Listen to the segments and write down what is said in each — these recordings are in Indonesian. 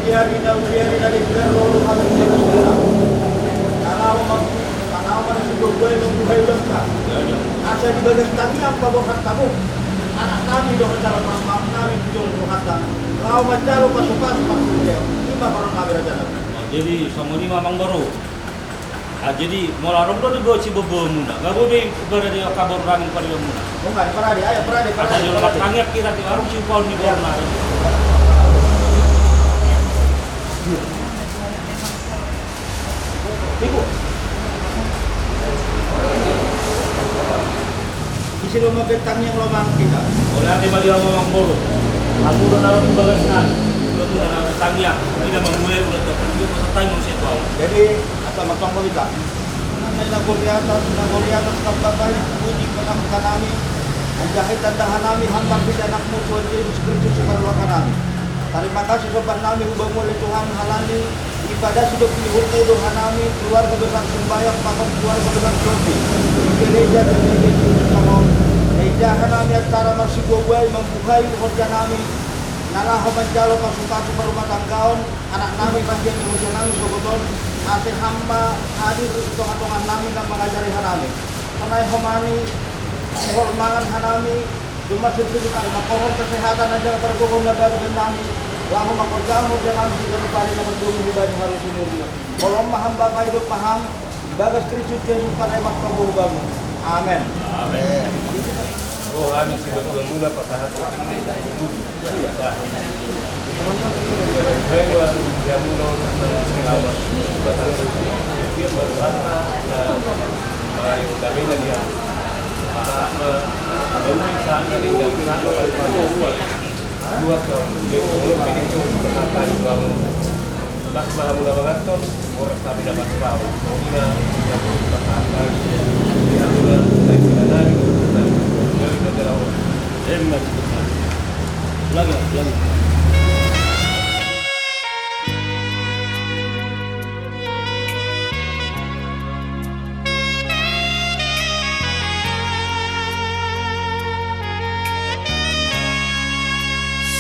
jari na ujari na ligaro kami jaga segera. Kalau masih berbuat membukai lengka. Asa di bagian kami apa bohat kamu? Anak kami doa cara mamam kami jual bohatan. Kalau macam masuk maksudnya. Lima orang kami raja. Jadi sama ni mamang baru. Jadi molarong tu juga si bobo muna. Gak boleh berada di kabur rami pada muna. Bukan pernah dia, pernah dia. Ada di rumah tangga kita di warung si pon di warna. Ibu. Isi rumah bentang yang lomang kita. Oleh ada bagi mamang baru. Aku dah naruh di bagaskan. Lalu dah naruh tangga. Kita memulai ulat tu. Kita peserta manusia tu. Jadi atau makam kita. Nila Goliath kampabay puji ka ng kanami. Ang jahit at dahanami hanggang pinanak mo Tuhan Yesus Kristus sa karuwa kanami. Terima kasih sopan nami hubang muli Tuhan halani. Ibadah sudah pilihul kayo Tuhan nami. Keluarga besar sembahyang pakam keluarga besar sopi. Gereja dan gereja Tuhan. Gereja kanami at tara marsiguway membuhay uhodya nami. Nalaho manjalo pasok-pasok sa rumah tanggaon. Anak nami panjang uhodya nami sogoton. Ate hamba hadir untuk atongan namin ng mga jarihan namin. Panay humani, hormangan hanami, dumasipin tayo, makohon kesehatan na dyan, pergugong na gagawin namin. Wako makorgamo dyan namin sa ganun pari na magdumihibay ng halos sinuryo. Walang mahamba kayo paham, bagas Kristus Jesus panay magpabuhubang. Amen. Amen. Oh, amin si betul mula pasahat. Hewa yang mula selawat. Dia berwarna dan kami dia. Pemeriksaan dari dengan dua tahun dia ini berkata juga tak mahu mengatur orang tapi dapat tahu. Dia yang berkata dia dari lagi.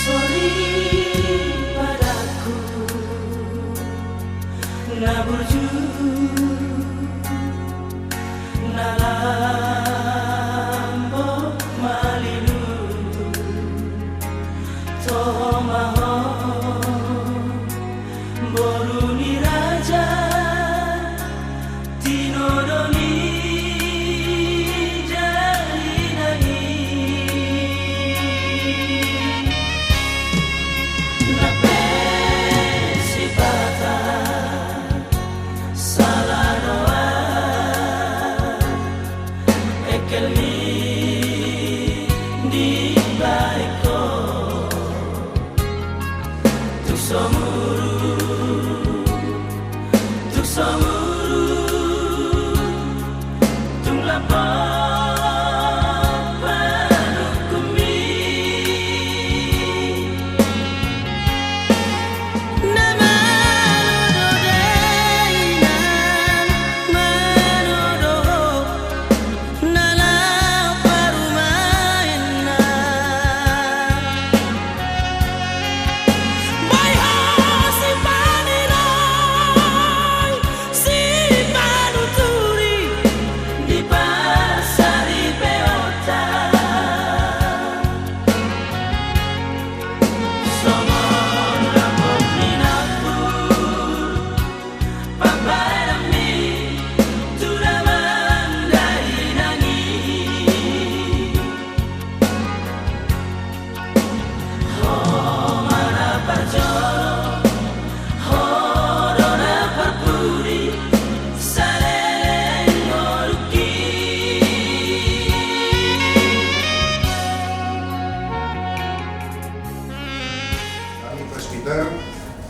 Sorry padaku, naburju, nalambo malilu, tomaho, boruni raja, tinodoni.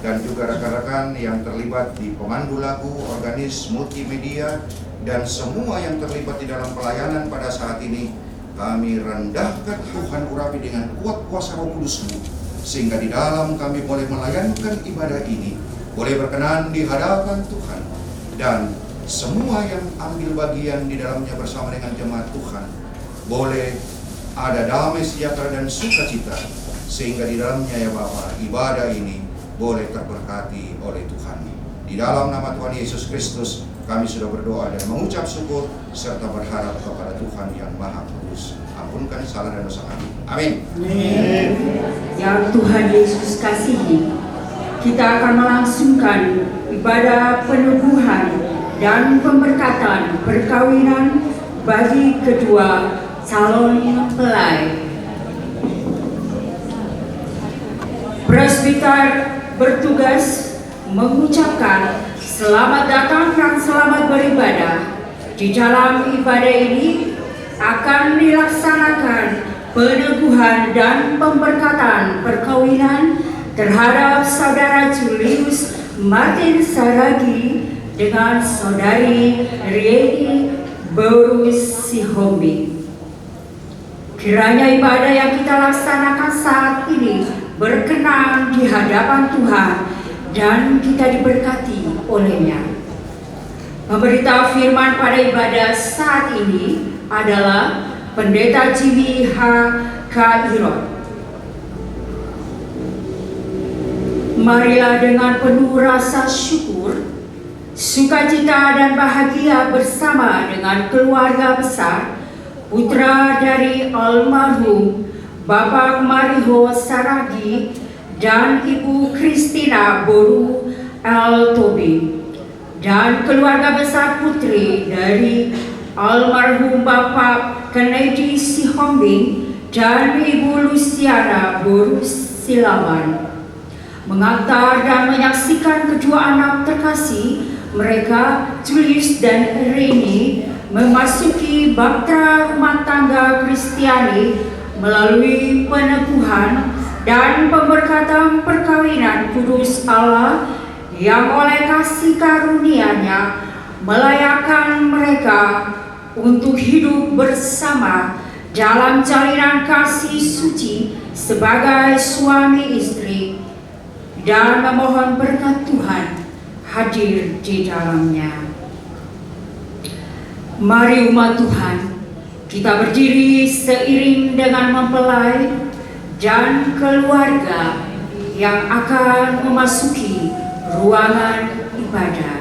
dan juga rekan-rekan yang terlibat di pemandu lagu, organis, multimedia, dan semua yang terlibat di dalam pelayanan pada saat ini. Kami rendahkan Tuhan urapi dengan kuat kuasa Roh Kudus-Mu, sehingga di dalam kami boleh melayankan ibadah ini, boleh berkenan di hadapan Tuhan, dan semua yang ambil bagian di dalamnya bersama dengan jemaat Tuhan boleh ada damai sejahtera dan sukacita, sehingga di dalamnya ya Bapa, ibadah ini boleh terberkati oleh Tuhan. Di dalam nama Tuhan Yesus Kristus kami sudah berdoa dan mengucap syukur serta berharap kepada Tuhan yang Maha Kudus. Ampunkan salah dan dosa kami. Amin. Yang Tuhan Yesus kasihi, kita akan melangsungkan ibadah penubuhan dan pemberkatan perkawinan bagi kedua calon mempelai. Presbiter bertugas mengucapkan selamat datang dan selamat beribadah. Di dalam ibadah ini akan dilaksanakan peneguhan dan pemberkatan perkawinan terhadap Saudara Julius Martin Saragi dengan Saudari Rieni Borus Sihombi. Kiranya ibadah yang kita laksanakan saat ini berkenan di hadapan Tuhan dan kita diberkati olehnya. Pemberita firman pada ibadah saat ini adalah Pendeta Jimmy H. Kairot. Marilah dengan penuh rasa syukur, sukacita dan bahagia bersama dengan keluarga besar putra dari almarhum Bapak Mariho Saragi dan Ibu Christina Boru L. Tobi dan keluarga besar putri dari almarhum Bapak Kennedy Sihombing dan Ibu Luciana Boru Silaban mengantar dan menyaksikan kedua anak terkasih mereka, Julius dan Reni, memasuki bahtera rumah tangga Kristiani melalui peneguhan dan pemberkatan perkawinan kudus Allah yang oleh kasih karunia-Nya melayakkan mereka untuk hidup bersama dalam jalinan kasih suci sebagai suami istri, dan memohon berkat Tuhan hadir di dalamnya. Mari umat Tuhan, kita berdiri seiring dengan mempelai dan keluarga yang akan memasuki ruangan ibadah.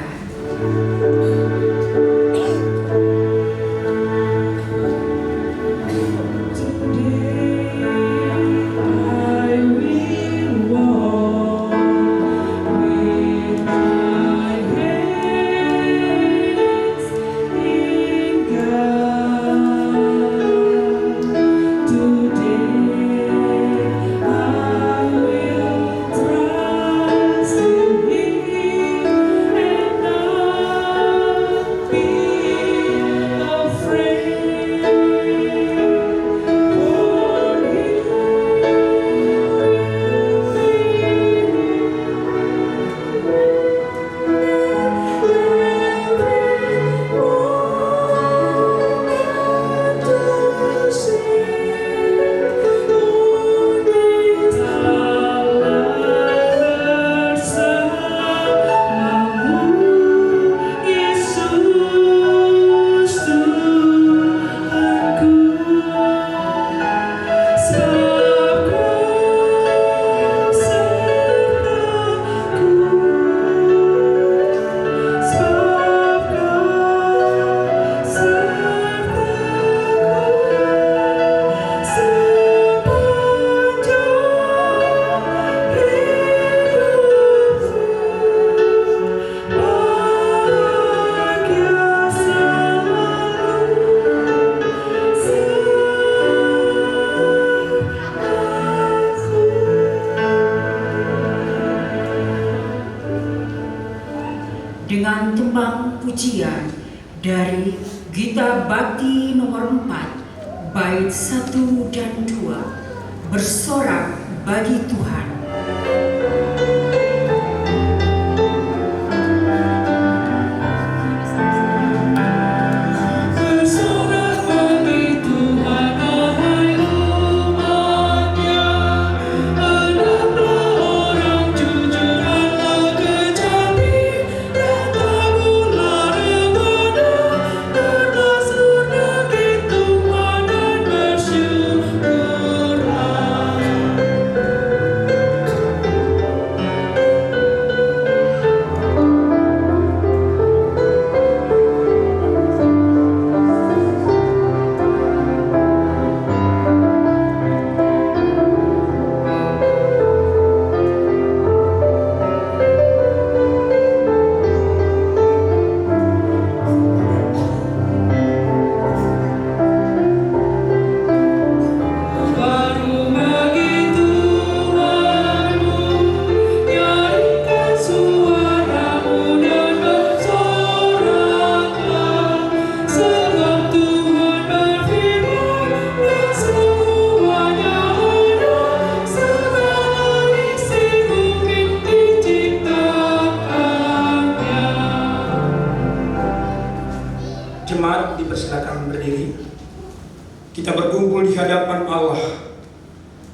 Dengan tembang pujian dari Gita Bakti nomor 4 bait 1 dan 2, bersorak bagi Tuhan.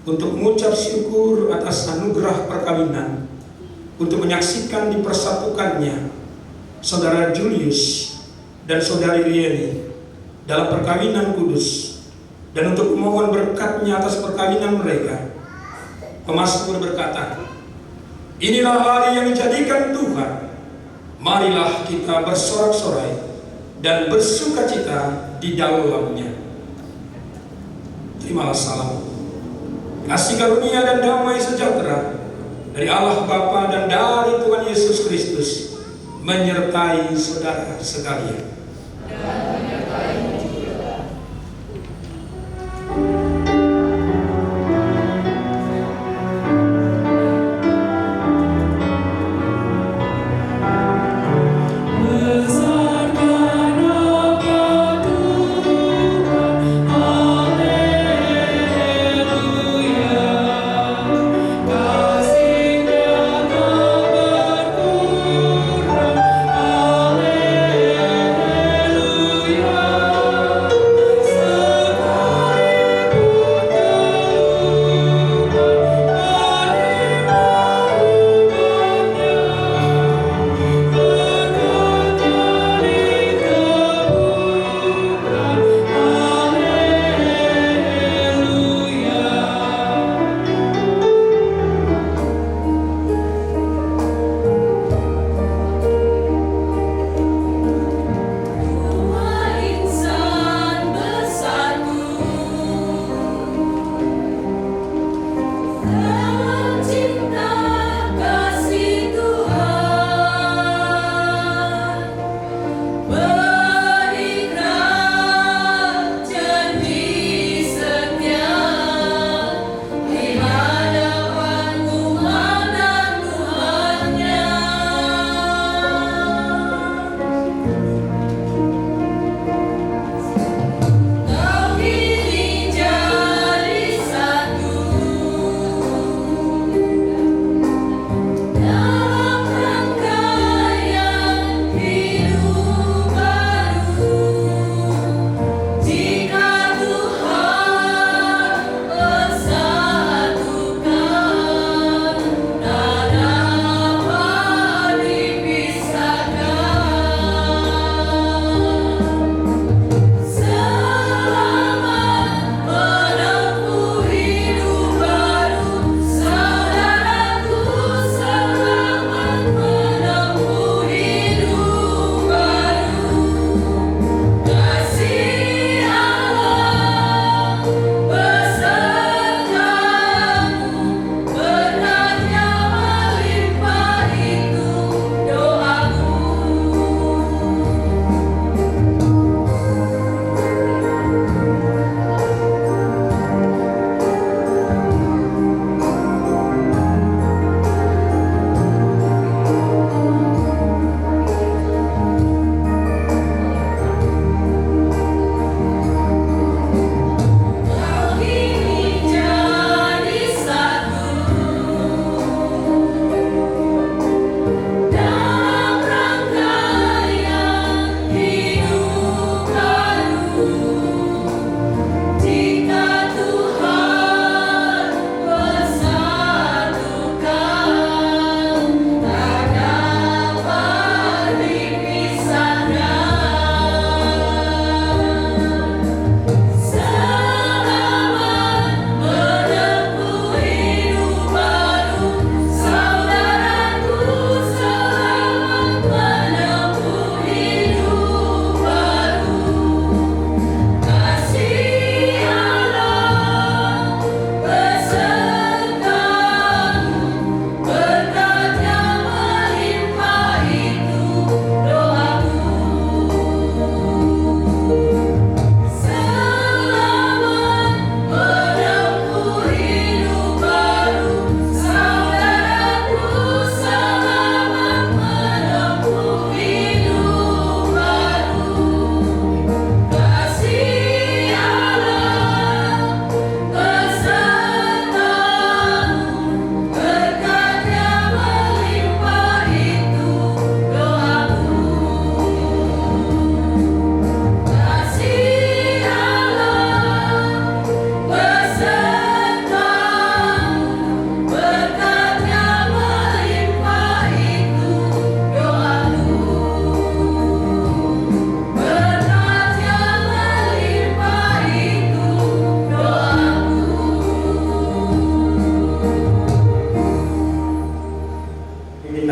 untuk mengucap syukur atas anugerah perkawinan, untuk menyaksikan dipersatukannya Saudara Julius dan Saudari Rieni dalam perkawinan kudus, dan untuk memohon berkat-Nya atas perkawinan mereka. Pemazmur berkata, inilah hari yang dijadikan Tuhan, marilah kita bersorak-sorai dan bersukacita di dalamnya. Terimalah salam, kasih karunia dan damai sejahtera dari Allah Bapa dan dari Tuhan Yesus Kristus menyertai saudara sekalian. Haleluya.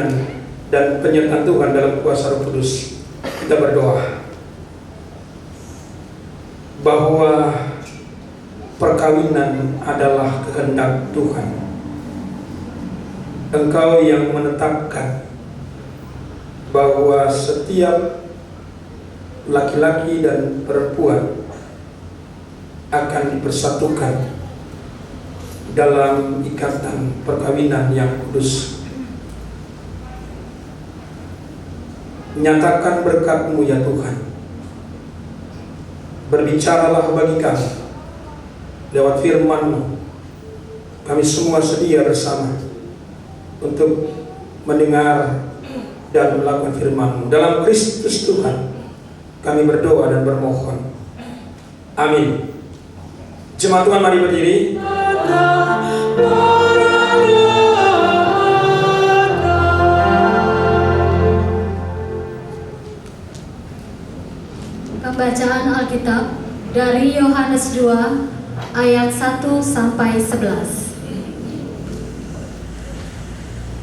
pimpinan dan penyertaan Tuhan dalam kuasa Roh Kudus. Kita berdoa bahwa perkawinan adalah kehendak Tuhan. Engkau yang menetapkan bahwa setiap laki-laki dan perempuan akan dipersatukan dalam ikatan perkawinan yang kudus. Nyatakan berkat-Mu ya Tuhan. Berbicaralah bagi kami lewat firman-Mu. Kami semua sedia bersama untuk mendengar dan melakukan firman-Mu. Dalam Kristus Tuhan kami berdoa dan bermohon. Amin. Jemaat Tuhan, mari berdiri. Pembacaan Alkitab dari Yohanes 2 ayat 1 sampai 11.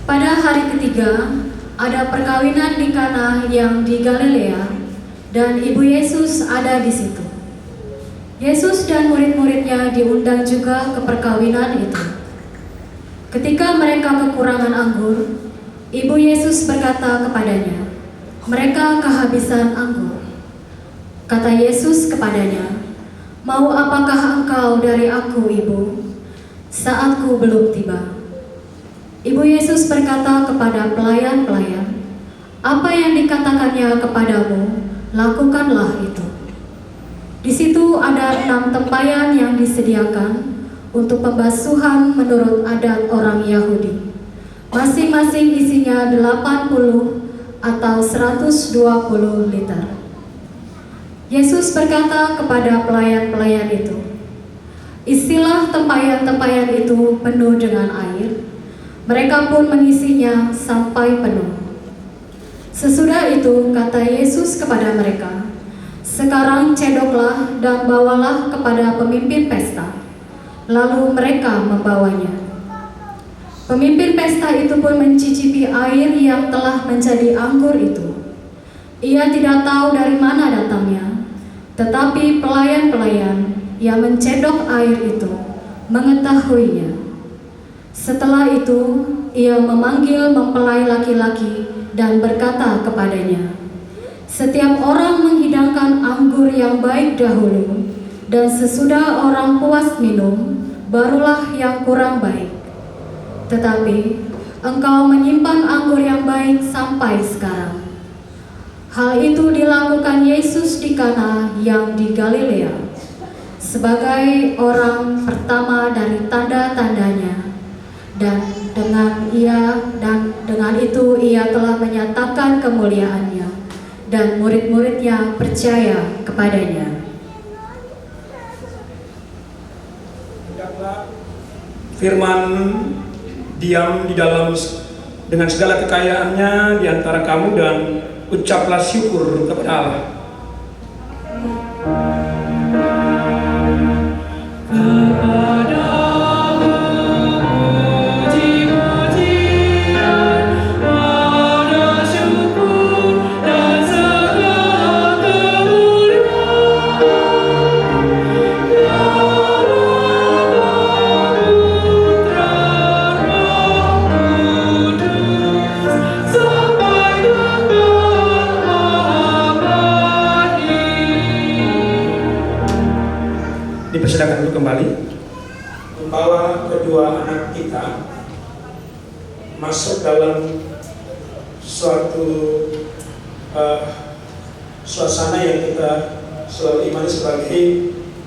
Pada hari ketiga ada perkawinan di Kana yang di Galilea, dan ibu Yesus ada di situ. Yesus dan murid-muridnya diundang juga ke perkawinan itu. Ketika mereka kekurangan anggur, ibu Yesus berkata kepadanya, "Mereka kehabisan anggur." Kata Yesus kepadanya, "Mau apakah engkau dari aku, Ibu? Saatku belum tiba." Ibu Yesus berkata kepada pelayan-pelayan, "Apa yang dikatakannya kepadamu, lakukanlah itu." Di situ ada 6 tempayan yang disediakan untuk pembasuhan menurut adat orang Yahudi. Masing-masing isinya 80 atau 120 liter. Yesus berkata kepada pelayan-pelayan itu, "Isilah tempayan-tempayan itu penuh dengan air." Mereka pun mengisinya sampai penuh. Sesudah itu kata Yesus kepada mereka, "Sekarang cedoklah dan bawalah kepada pemimpin pesta." Lalu mereka membawanya. Pemimpin pesta itu pun mencicipi air yang telah menjadi anggur itu. Ia tidak tahu dari mana datangnya, tetapi pelayan-pelayan yang mencedok air itu mengetahuinya. Setelah itu, ia memanggil mempelai laki-laki dan berkata kepadanya, "Setiap orang menghidangkan anggur yang baik dahulu, dan sesudah orang puas minum, barulah yang kurang baik. Tetapi engkau menyimpan anggur yang baik sampai sekarang." Hal itu dilakukan Yesus di Kana yang di Galilea, sebagai orang pertama dari tanda-tandanya, dan dengan itu ia telah menyatakan kemuliaannya, dan murid-muridnya percaya kepadanya. Firman diam di dalam dengan segala kekayaannya di antara kamu, dan ucaplah syukur kepada Allah. Dipersilakan untuk kembali membawa kedua anak kita masuk dalam suatu suasana yang kita selalu imani sebagai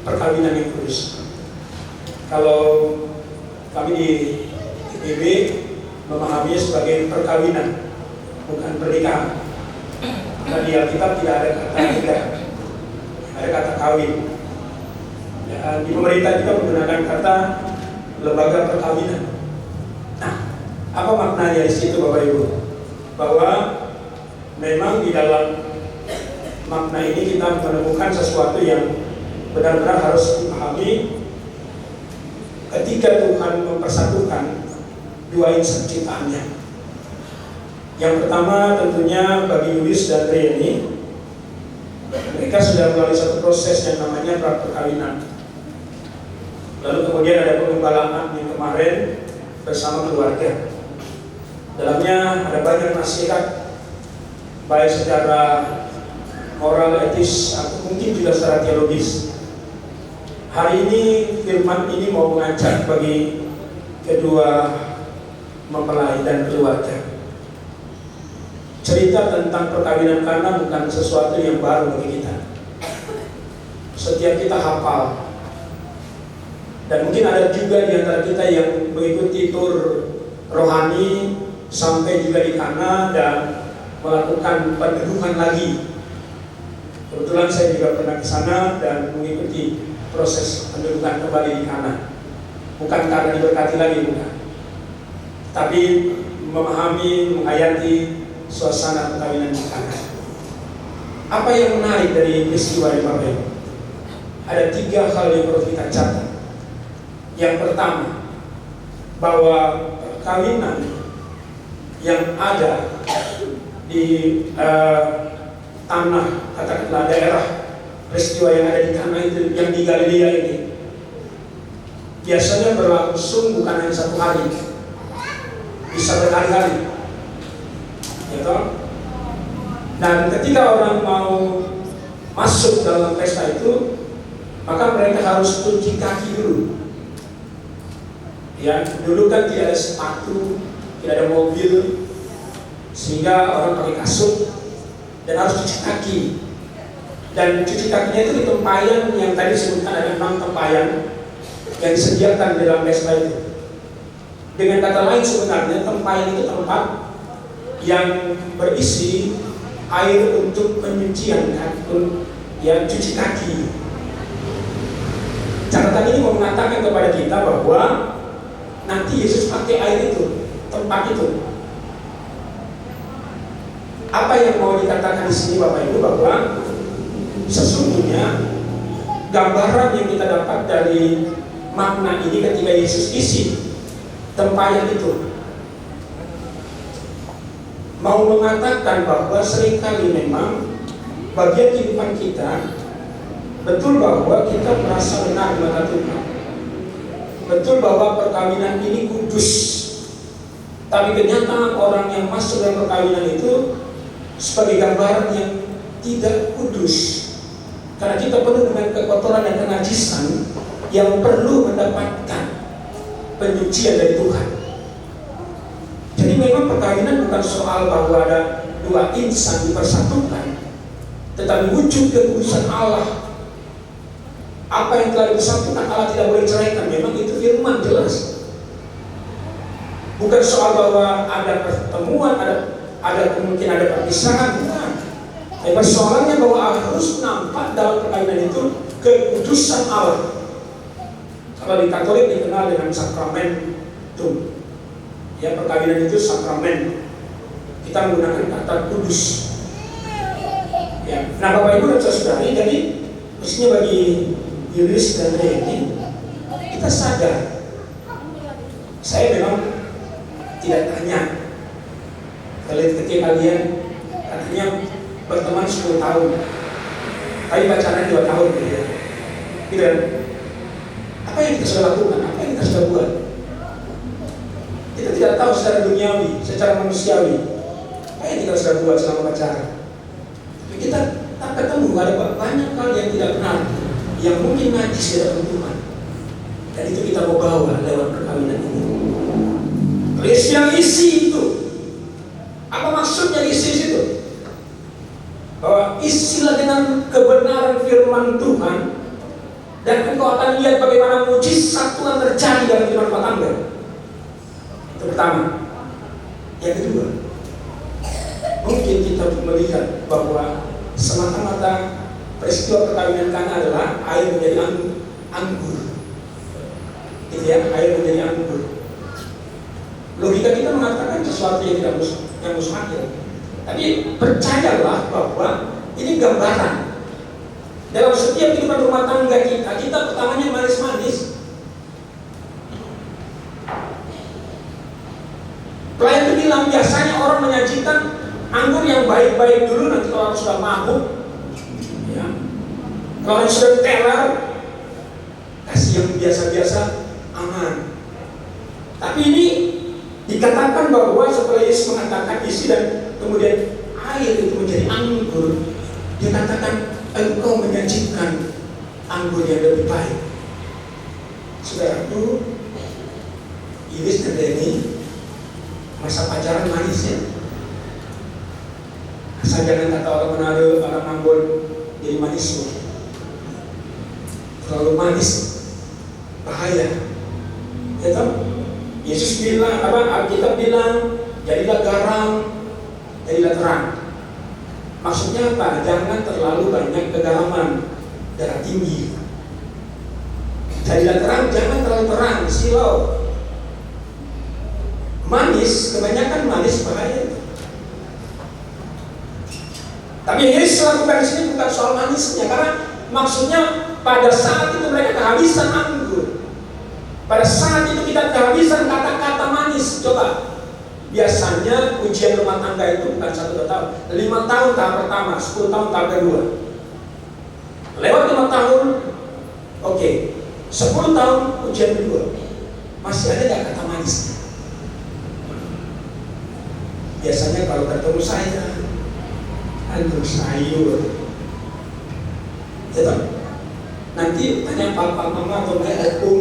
perkawinan yang kudus. Kalau kami di IPB memahaminya sebagai perkawinan, bukan pernikahan. Karena di Alkitab tidak ada kata nikah, ada kata kawin. Ya, di pemerintah juga menggunakan kata lembaga perkawinan. Nah, apa maknanya di situ, Bapak Ibu? Bahwa memang di dalam makna ini kita menemukan sesuatu yang benar-benar harus dipahami ketika Tuhan mempersatukan dua insan ciptaannya. Yang pertama tentunya bagi Yulis dan Rieni, mereka sudah melalui satu proses yang namanya pra-perkawinan. Lalu kemudian ada pengembalaan yang kemarin bersama keluarga. Dalamnya ada banyak nasihat, baik secara moral, etis, atau mungkin juga secara teologis. Hari ini firman ini mau mengajak bagi kedua mempelai dan keluarga. Cerita tentang perkawinan Kana bukan sesuatu yang baru bagi kita. Setiap kita hafal. Dan mungkin ada juga di antara kita yang mengikuti tur rohani sampai juga di Kana dan melakukan pendudukan lagi. Kebetulan saya juga pernah ke sana dan mengikuti proses pendudukan kembali di Kana. Bukan karena diberkati lagi, bukan. Tapi memahami, menghayati suasana perkawinan di Kana. Apa yang menarik dari peristiwa di Bapak Ibu? Ada 3 hal yang perlu kita catat. Yang pertama, bahwa perkawinan yang ada di tanah, katakanlah daerah peristiwa yang ada di Kana itu, yang di Galilea ini, biasanya berlangsung bukan hanya 1 hari, bisa berkali-kali. Gitu? Dan ketika orang mau masuk dalam pesta itu, maka mereka harus cuci kaki dulu. Ya, dulu kan tidak ada sepatu, tidak ada mobil, sehingga orang pakai kasut dan harus cuci kaki. Dan cuci kakinya itu di tempayan yang tadi disebutkan ada 6 tempayan yang disediakan di dalam pesta itu. Dengan kata lain sebenarnya tempayan itu tempat yang berisi air untuk penyucian ya, cuci kaki. Catatan ini mau mengatakan kepada kita bahwa nanti Yesus pakai air itu, tempat itu. Apa yang mau dikatakan di sini Bapak Ibu, bahwa sesungguhnya gambaran yang kita dapat dari makna ini ketika Yesus isi tempayan itu mau mengatakan bahwa seringkali memang bagian kehidupan kita betul bahwa kita merasa benar di mata Tuhan, betul bahwa perkawinan ini kudus, tapi kenyataan orang yang masuk dalam perkawinan itu sebagai gambaran yang tidak kudus, karena kita penuh dengan kekotoran dan kenajisan yang perlu mendapatkan penyucian dari Tuhan. Jadi memang perkawinan bukan soal bahwa ada 2 insan dipersatukan, tetapi wujud kekudusan Allah. Apa yang telah dipersatukan Allah tidak boleh ceraikan. Memang itu firman jelas. Bukan soal bahwa ada pertemuan, ada kemungkinan ada perpisahan, bukan. Tapi persoalannya bahwa harus nampak dalam perkawinan itu kekudusan Allah. Kalau di Katolik dikenal dengan sakramentum. Ya, perkawinan itu sakramen. Kita menggunakan kata kudus. Ya. Nah, Bapak Ibu dan Saudari, jadi mestinya bagi Yulis dan Rieni, kita sadar. Saya memang tidak tanya. Ketika kalian katanya berteman 10 tahun, tapi pacaran 2 tahun, gitu ya. Gitu. Apa yang kita sudah lakukan? Apa yang kita sudah buat? Kita tidak tahu secara duniawi, secara manusiawi apa yang kita sudah buat selama pacaran. Tapi kita tak ketemu, ada banyak hal yang tidak benar, yang mungkin najis di dalam Tuhan. Dan itu kita mau bawa lewat perkawinan ini. Yang isi itu, apa maksudnya isi itu? Bahwa isilah dengan kebenaran firman Tuhan, dan engkau akan lihat bagaimana mujizat Tuhan terjadi dalam kehidupan rumah tangga. Itu pertama. Yang kedua, mungkin kita melihat bahwa semata-mata peristiwa perkawinan Kana adalah air menjadi anggur. Gitu ya, air menjadi anggur. Logika kita mengatakan sesuatu yang tidak mustahil. Tapi percayalah bahwa ini gambaran. Dalam setiap kehidupan rumah tangga kita pertamanya manis-manis. Pelayan itu bilang biasanya orang menyajikan anggur yang baik-baik dulu, nanti kalau orang sudah mabuk, ya, kalau orang sudah teler, kasih yang biasa-biasa, aman. Tapi ini dikatakan bahwa setelah Yesus mengatakan isi dan kemudian air itu menjadi anggur, dia katakan engkau menyajikan anggur yang lebih baik. Saudaraku, Iris dan Denny masa pacaran manis ya. Asal jangan kata orang Manado, orang Ambon jadi manis loh. Terlalu manis, bahaya. Ya toh? Yesus bilang, Alkitab bilang, jadilah garam, jadilah terang. Maksudnya apa? Jangan terlalu banyak kegaraman, darah tinggi. Jadilah terang, jangan terlalu terang, silau. Manis, kebanyakan manis bahaya. Tapi yang Yesus lakukan di sini bukan soal manisnya, karena maksudnya pada saat itu mereka kehabisan anggur. Pada saat itu kita kehabisan kata-kata manis. Coba, biasanya ujian rumah tangga itu bukan 1-2 tahun, 5 tahun tahap pertama, 10 tahun tahap kedua. Lewat 5 tahun, oke, 10 tahun ujian kedua, masih ada nggak kata manisnya? Biasanya kalau ketemu saya, anggur sayur, ya, nanti tanya papa, mama atau mbak atau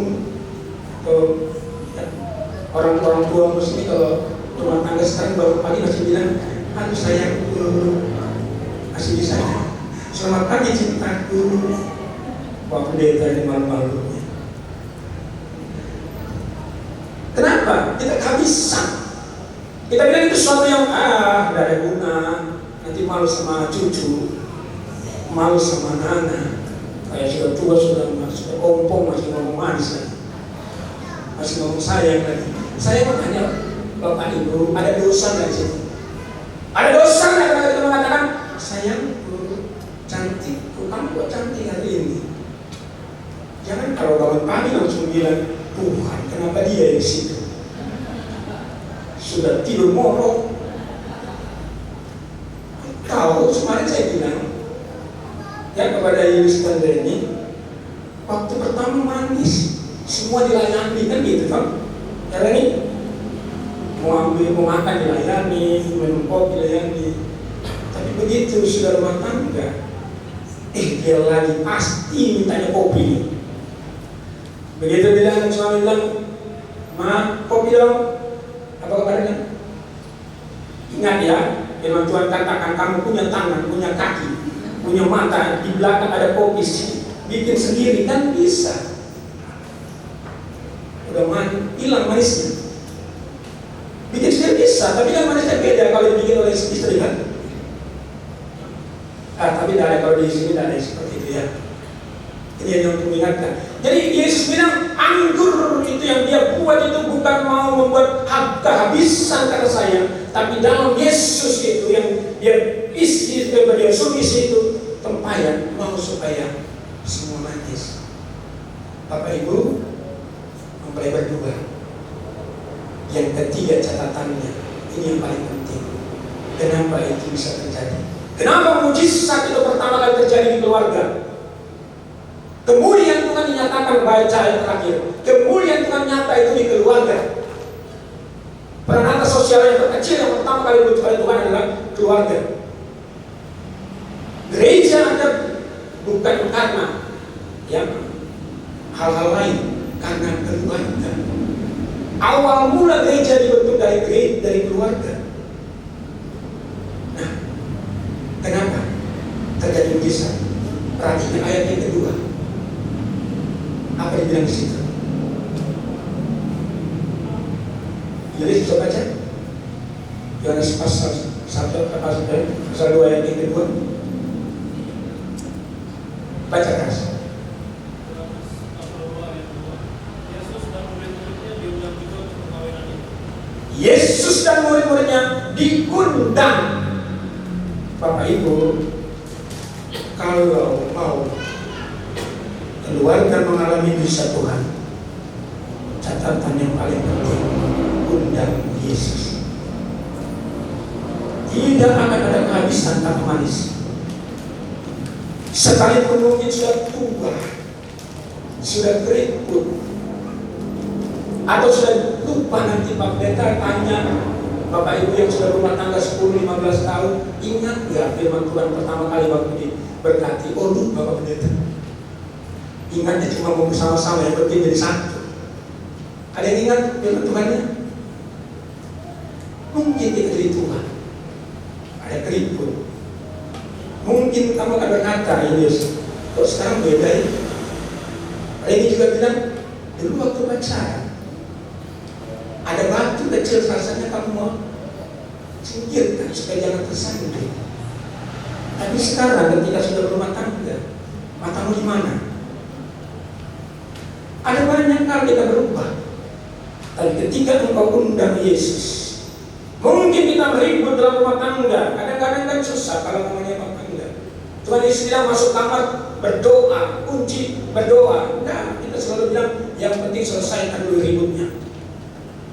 ya, orang-orang tua muslim kalau rumah tangga sekarang baru pagi masih bilang, aduh sayangku, masih bisa. Selamat pagi cintaku. Waktu dia tadi malu-malu. Kenapa? Kita kehabisan. Kita bilang itu sesuatu yang gak ada guna. Nanti malu sama cucu, malu sama anak. Kayak sudah tua, sudah ompong, masih ngomong manis lagi, masih ngomong sayang lagi. Saya mau tanya Bapak Ibu, ada dosa nggak di situ? Ada dosa nggak kalau kita mengatakan sayangku, cantikku, kamu kok cantik hari ini? Jangan kalau bangun pagi langsung bilang, Tuhan, kenapa dia di situ? Sudah tidur morok. Kalau kemarin saya bilang ya kepada Iris dan Denny, waktu pertama manis, semua dilayani kan gitu kan? Karena ini mau makan dilayani, minum kopi dilayani. Tapi begitu sudah rumah tangga, dia lagi pasti mintanya kopi. Begitu bilang suami bilang, ma kopi dong, apa kabarnya? Ingat ya, firman Tuhan katakan kamu punya tangan, punya kaki, punya mata, di belakang ada kopi, bikin sendiri kan bisa. Udah hilang manisnya. Bikin sendiri bisa, tapi kan manisnya beda kalau dibikin oleh istri kan. Tapi tidak ada, kalau di sini tidak ada seperti itu ya. Ini hanya untuk mengingatkan. Jadi Yesus bilang anggur itu yang dia buat itu bukan mau membuat kehabisan kata saya, tapi dalam Yesus itu yang dia isi, dia suruh isi itu tempayan, mau supaya semua manis. Bapak Ibu mempelai berdua. Yang ketiga catatannya, ini yang paling penting. Kenapa itu bisa terjadi? Kenapa mujizat itu pertama kali terjadi di keluarga? Kemuliaan Tuhan dinyatakan, baca ayat terakhir. Kemuliaan Tuhan nyata itu di keluarga. Peran atas sosial yang terkecil yang pertama kali dibutuhkan Tuhan adalah keluarga. Gereja ada bukan karena ya hal-hal lain, karena keluarga. Awal mula gereja dibentuk dari keluarga. Nah, kenapa terjadi mujizat? Perhatikan ayat yang kedua. Apa yang dibilang di situ? Jadi bisa baca Yohanes pasal 1 pasal 2 ayat yang kedua. Baca keras. Yesus dan murid-muridnya diundang. Bapak Ibu, kalau mau keluarga mengalami bisa Tuhan, catatan yang paling penting, undang Yesus. kehabisan tapi manis. Sekalipun mungkin sudah tua, sudah keriput, atau sudah lupa, nanti Pak Pendeta tanya Bapak Ibu yang sudah rumah tangga 10-15 tahun, ingat gak firman Tuhan pertama kali waktu diberkati? Oh lupa Bapak Pendeta. Ingatnya cuma mau bersama-sama, yang penting jadi satu. Ada yang ingat firman Tuhannya? Mungkin kita jadi tua, ada keriput. Mungkin kamu akan berkata, Yesus, kok sekarang beda ya? Ada yang juga bilang, dulu waktu pacaran ada batu kecil, rasanya kamu mau singkirkan supaya jangan tersandung. Tapi sekarang ketika sudah berumah tangga, matamu di mana? Ada banyak hal kita berubah. Tapi ketika engkau undang Yesus, mungkin kita beribut dalam rumah tangga. Kadang-kadang kan susah kalau namanya rumah tangga. Tuhan Yesus bilang masuk kamar berdoa, kunci berdoa. Nah, kita selalu bilang yang penting selesaikan dulu ributnya.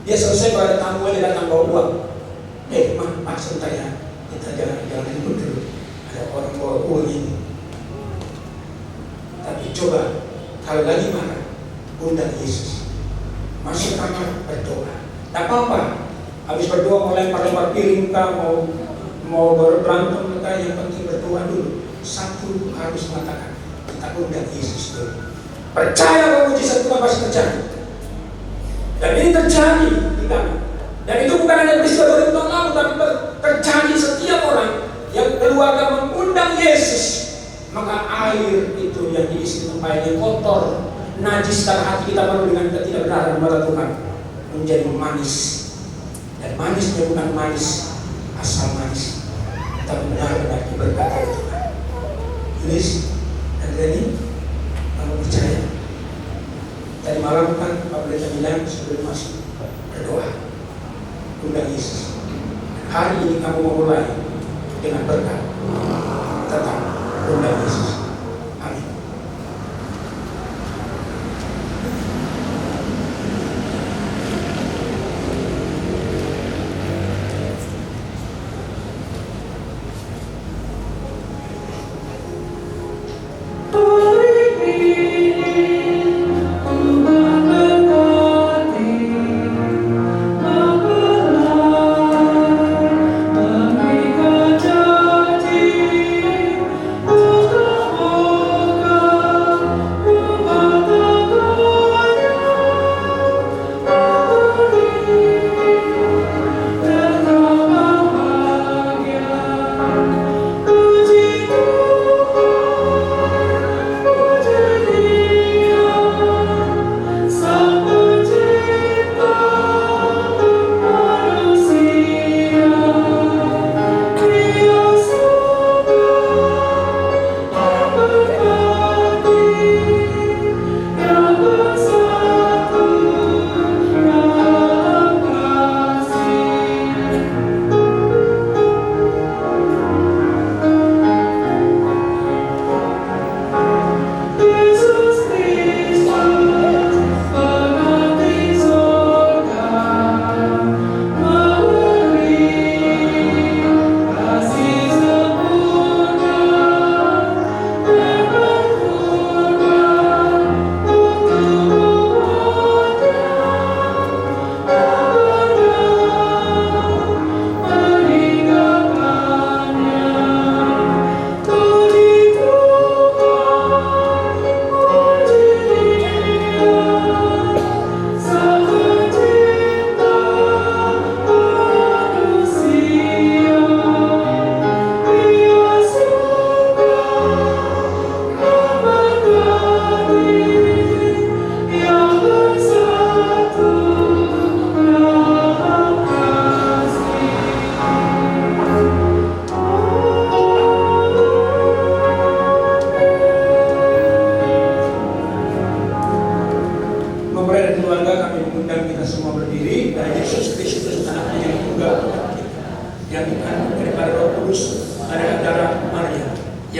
Dia selesai kalau ada tamu aja datang bawa uang. Pak sebentar ya, kita jangan ribut dulu. Ada orang bawa uang ini. Tapi coba kalau lagi marah, undang Yesus. Masuk kamar berdoa. Tak apa-apa. Habis berdoa mau lempar-lempar piring kah, mau berantem kah, yang penting berdoa dulu. Satu harus mengatakan, kita undang Yesus dulu. Percaya bahwa mujizat Tuhan pasti terjadi. Dan ini terjadi di kami. Dan itu bukan hanya peristiwa 2000 tahun lalu, tapi terjadi setiap orang yang keluarga mengundang Yesus. Maka air itu yang diisi tumpahan yang kotor, najis dalam hati kita baru dengan ketidakbenaran kepada Tuhan menjadi manis. Dan manisnya bukan manis asal manis, tapi benar-benar diberkati Tuhan. Yunis dan Reni, kamu percaya? Tadi malam kan Pak Pendeta bilang sebelum masuk berdoa, undang Yesus. Hari ini kamu memulai dengan berkat, tetap undang Yesus. Amin.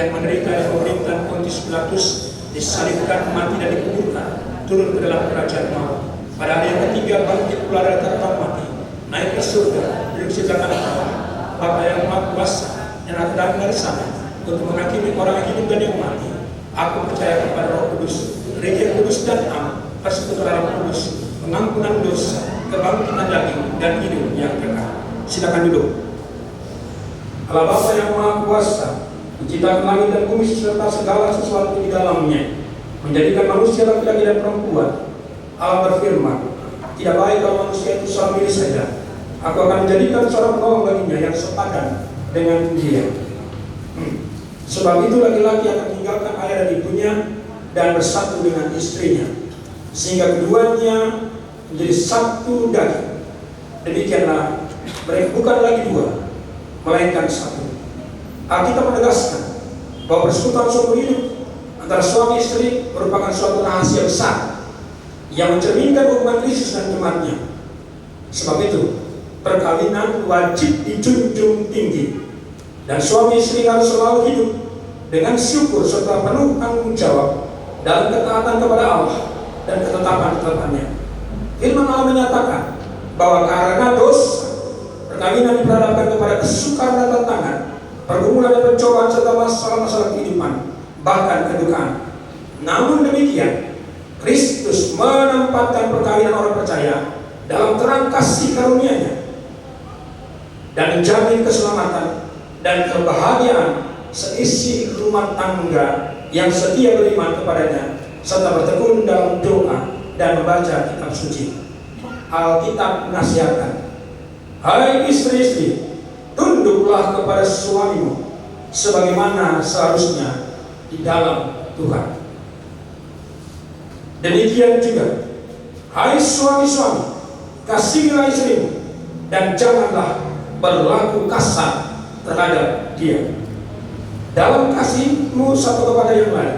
yang menderita di pemerintahan Pontius Pilatus, disalibkan, mati dan dikuburkan, turun ke dalam kerajaan maut. Pada hari yang ketiga bangkit pula dari antara mati, naik ke surga, duduk di sebelah kanan Allah, Bapa yang Maha Kuasa, yang akan datang dari sana untuk menghakimi orang yang hidup dan yang mati. Aku percaya kepada Roh Kudus, Gereja Kudus dan Am, persekutuan Kudus, pengampunan dosa, kebangkitan daging dan hidup yang kekal. Silakan duduk. Allah Bapa yang Maha Kuasa, menciptakan langit dan bumi serta segala sesuatu di dalamnya, menjadikan manusia laki-laki dan perempuan. Allah berfirman, tidak baik kalau manusia itu seorang diri saja. Aku akan menjadikan seorang penolong baginya yang sepadan dengan dia. Sebab itu laki-laki akan meninggalkan ayah dan ibunya dan bersatu dengan istrinya, sehingga keduanya menjadi satu daging. Demikianlah mereka bukan lagi dua, melainkan satu. Alkitab menegaskan bahwa persekutuan seumur hidup antara suami istri merupakan suatu rahasia besar yang mencerminkan hubungan Kristus dan jemaatnya. Sebab itu perkawinan wajib dijunjung tinggi, dan suami istri harus selalu hidup dengan syukur serta penuh tanggung jawab dalam ketaatan kepada Allah dan ketetapan-ketetapannya. Firman Allah menyatakan bahwa karena dosa, perkawinan diperhadapkan kepada kesukaran dan tantangan, pergumulan dan pencobaan serta masalah-masalah kehidupan, bahkan kedukaan. Namun demikian, Kristus menempatkan perkawinan orang percaya dalam terang kasih karunia-Nya dan menjamin keselamatan dan kebahagiaan seisi rumah tangga yang setia beriman kepadanya serta bertekun dalam doa dan membaca kitab suci. Alkitab menasihatkan, hai istri-istri, tunduklah kepada suamimu sebagaimana seharusnya di dalam Tuhan. Demikian juga, hai suami-suami, kasihilah istrimu dan janganlah berlaku kasar terhadap dia. Dalam kasihmu satu kepada yang lain,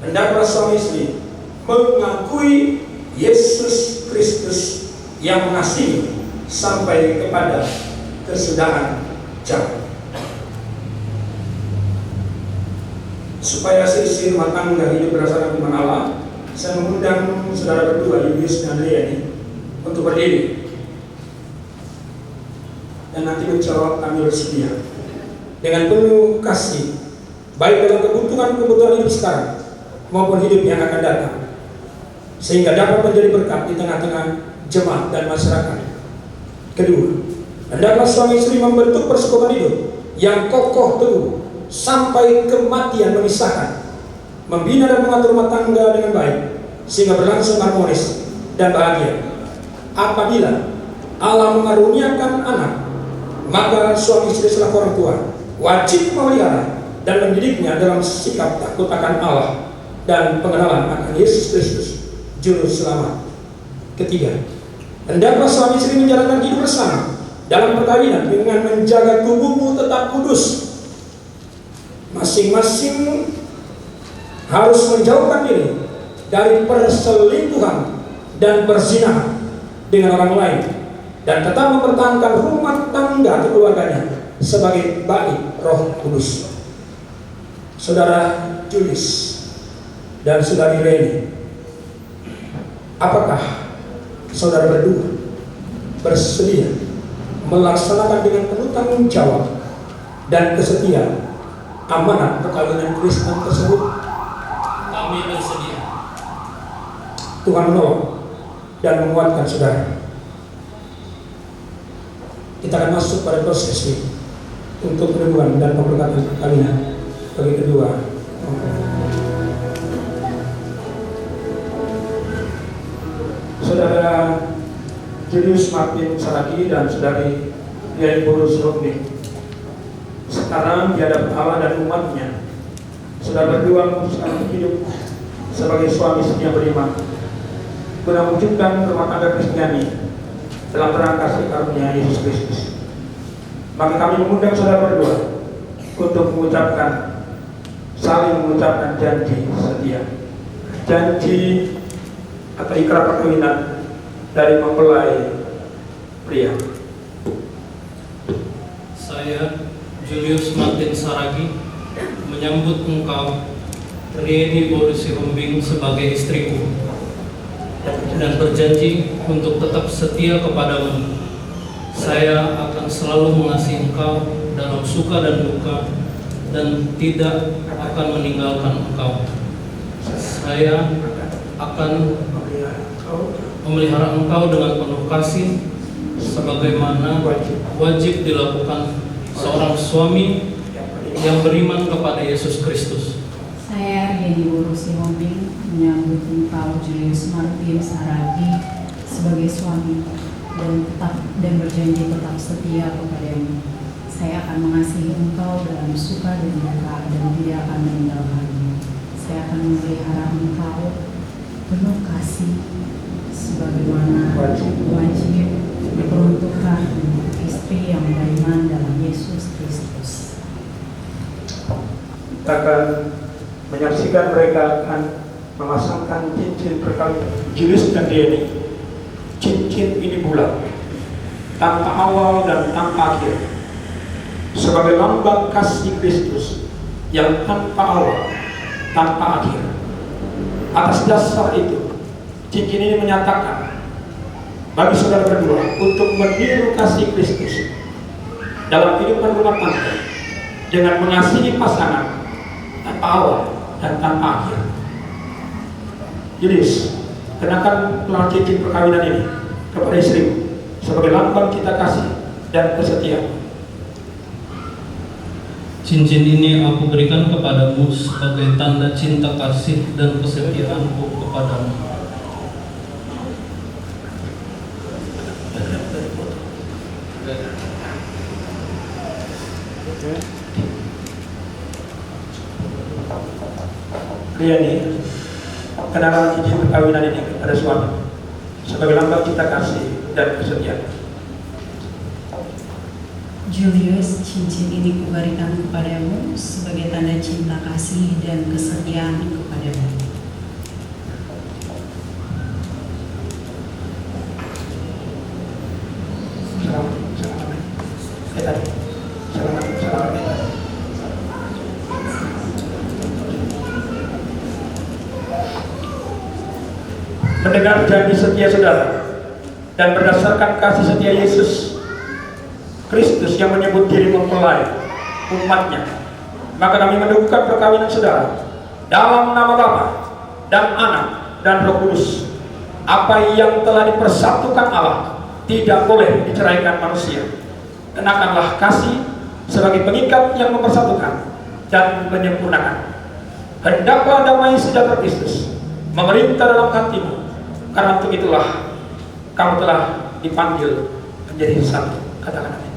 hendaklah suami istri mengakui Yesus Kristus yang mengasihi sampai kepada kesudahan zaman. Supaya seisi rumah tangga hidup berdasarkan firman Allah, saya mengundang saudara berdua, Julius dan Andrea, untuk berdiri dan nanti menjawab. Kami bersedia dengan penuh kasih, baik dalam kebutuhan hidup sekarang maupun hidup yang akan datang, sehingga dapat menjadi berkat di tengah-tengah jemaat dan masyarakat. Kedua, hendaklah suami istri membentuk persekutuan hidup yang kokoh teguh sampai kematian memisahkan, membina dan mengatur rumah tangga dengan baik sehingga berlangsung harmonis dan bahagia. Apabila Allah mengaruniakan anak, maka suami istri selaku orang tua wajib memelihara dan mendidiknya dalam sikap takut akan Allah dan pengenalan akan Yesus Kristus Juru Selamat. Ketiga, hendaklah suami istri menjalankan hidup bersama dalam perkawinan dengan menjaga tubuhmu tetap kudus. Masing-masing harus menjauhkan diri dari perselingkuhan dan perzinahan dengan orang lain dan tetap mempertahankan rumah tangga keluarganya sebagai baik Roh Kudus. Saudara Julius dan saudari Reni, apakah saudara berdua bersedia melaksanakan dengan penuh tanggung jawab dan kesetiaan amanat perkawinan Kristen tersebut? Kami bersedia. Tuhan menolong dan menguatkan saudara. Kita akan masuk pada proses ini untuk penemuan dan pemberkatan perkawinan bagi kedua. Saudara Julius Martin Saragi dan saudari Yai Borus Romni, sekarang di hadapan Allah dan umatnya, saudara berdua memutuskan hidup sebagai suami istri yang beriman guna mewujudkan rumah tangga Kristiani dalam terang kasih karunia Yesus Kristus. Maka kami mengundang saudara berdua untuk saling mengucapkan janji setia, janji atau ikrar perkawinan dari mempelai pria. Saya Julius Martin Saragi menyambut engkau, Reni Borus Sihombing, sebagai istriku dan berjanji untuk tetap setia kepadamu Saya akan selalu mengasihi engkau dalam suka dan duka, dan tidak akan meninggalkan engkau. Saya akan memelihara engkau dengan penuh kasih, sebagaimana wajib dilakukan seorang suami yang beriman kepada Yesus Kristus. Saya Reni Borusi Hombing menyambut engkau Julius Martin Saragi sebagai suami dan berjanji tetap setia kepadamu. Saya akan mengasihi engkau dalam suka dan duka dan tidak akan meninggalkanmu. Saya akan memelihara engkau penuh kasih sebagaimana wajib diperuntukkan untuk istri yang beriman dalam Yesus Kristus. Akan menyaksikan mereka akan memasangkan cincin perkawinan Julius dan Reni. Cincin ini bulat, tanpa awal dan tanpa akhir, sebagai lambang kasih Kristus yang tanpa awal, tanpa akhir. Atas dasar itu, cincin ini menyatakan bagi saudara berdua untuk meniru kasih Kristus dalam kehidupan rumah tangga dengan mengasihi pasangan tanpa awal dan tanpa akhir. Julius, kenakan gelar cincin perkawinan ini kepada istrimu sebagai lambang kita kasih dan kesetiaan. Cincin ini aku berikan kepadamu sebagai tanda cinta kasih dan kesetiaanku kepadamu. Riani, kenakan cincin perkawinan ini kepada suami sebagai lambang cinta kasih dan kesetiaan. Julius, cincin ini kuberikan kepadamu sebagai tanda cinta kasih dan kesetiaan kepadamu. Mendengar janji setia saudara dan berdasarkan kasih setia Yesus Kristus yang menyebut diri mempelai umatnya, maka kami mendukung perkawinan saudara dalam nama Bapa dan Anak dan Roh Kudus. Apa yang telah dipersatukan Allah tidak boleh diceraikan manusia. Kenakanlah kasih sebagai pengikat yang mempersatukan dan menyempurnakan. Hendaklah damai sejahtera Kristus memerintah dalam hatimu, karena untuk itulah kamu telah dipanggil menjadi satu. Katakan amin.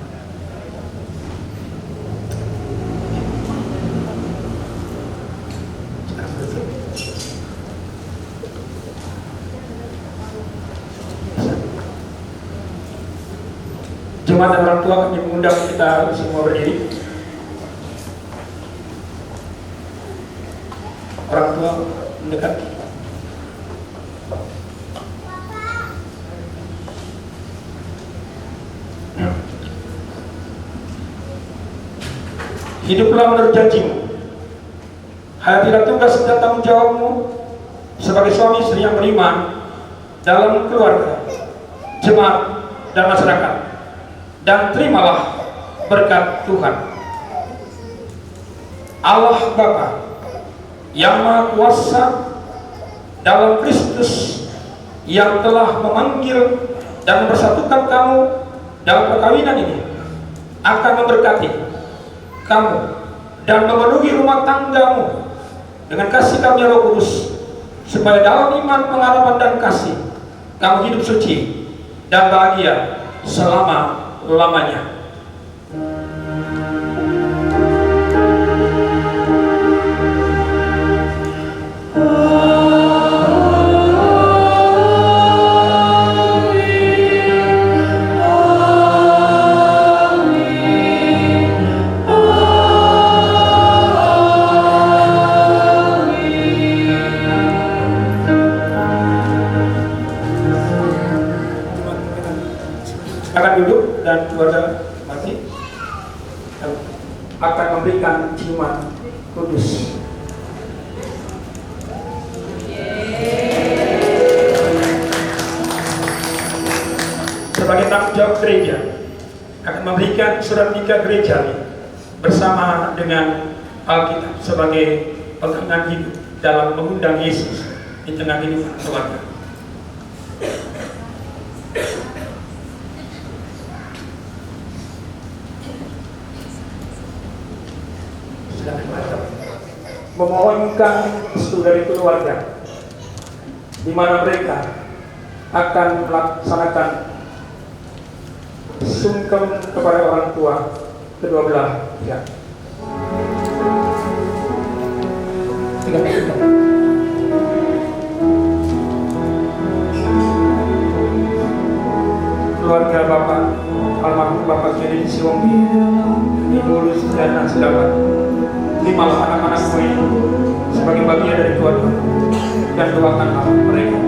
Jemaat dan orang tua, kami mengundang kita semua berdiri. Orang tua mendekat. Hiduplah menurut janjimu. Hayatilah tugas dan tanggung jawabmu sebagai suami istri yang beriman dalam keluarga, jemaat, dan masyarakat. Dan terimalah berkat Tuhan Allah Bapa yang Maha Kuasa dalam Kristus yang telah memanggil dan mempersatukan kamu dalam perkawinan ini, akan memberkati kamu dan memenuhi rumah tanggamu dengan kasih karunia Roh Kudus, supaya dalam iman, pengharapan, dan kasih kamu hidup suci dan bahagia selama-lamanya. Akan duduk dan keluarga mati akan memberikan ciuman kudus. Sebagai tanggung jawab gereja, akan memberikan surat nikah gerejawi bersama dengan Alkitab sebagai pegangan hidup dalam mengundang Yesus di tengah kehidupan keluarga. Memohonkan restu dari keluarga di mana mereka akan melaksanakan sungkem kepada orang tua kedua belah pihak. Keluarga Bapak almarhum Bapak Kennedy Siwonggi, Ibu Luciana Sedapat, 5 anak-anakmu ini sebagai bagian dari keluarga, dan doakanlah mereka.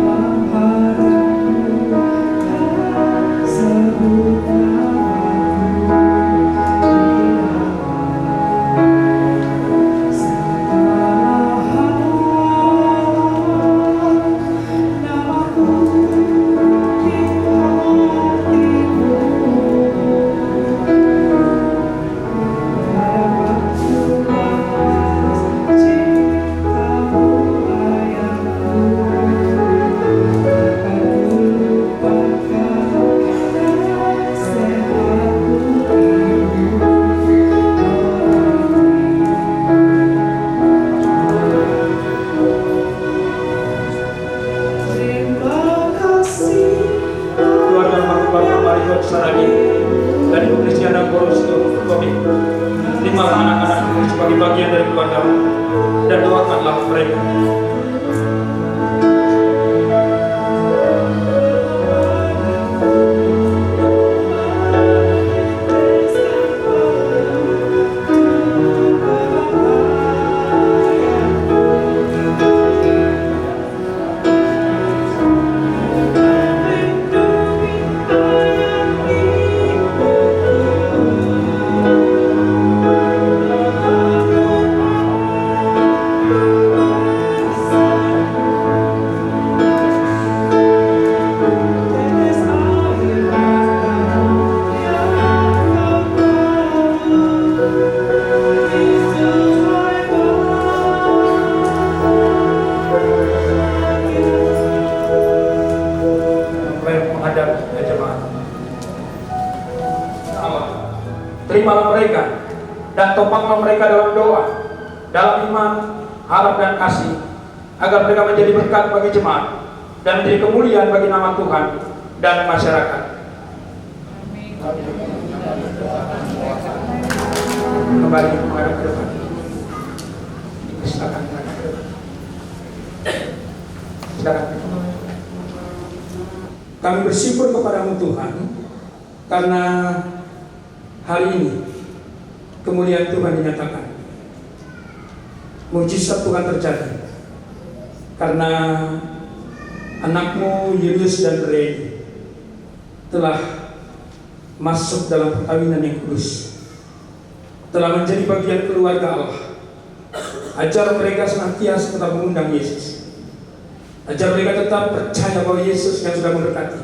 Terimalah mereka dan topanglah mereka dalam doa, dalam iman, harap dan kasih, agar mereka menjadi berkat bagi jemaat dan menjadi kemuliaan bagi nama Tuhan dan masyarakat. Kembali menghadap ke depan. Silakan. Kami bersyukur kepadamu Tuhan, karena hari ini kemuliaan Tuhan dinyatakan, mujizat Tuhan terjadi karena anakmu Julius dan Reni telah masuk dalam perkawinan yang kudus, telah menjadi bagian keluarga Allah. Ajar mereka senantiasa tetap mengundang Yesus, ajar mereka tetap percaya bahwa Yesus yang sudah memberkati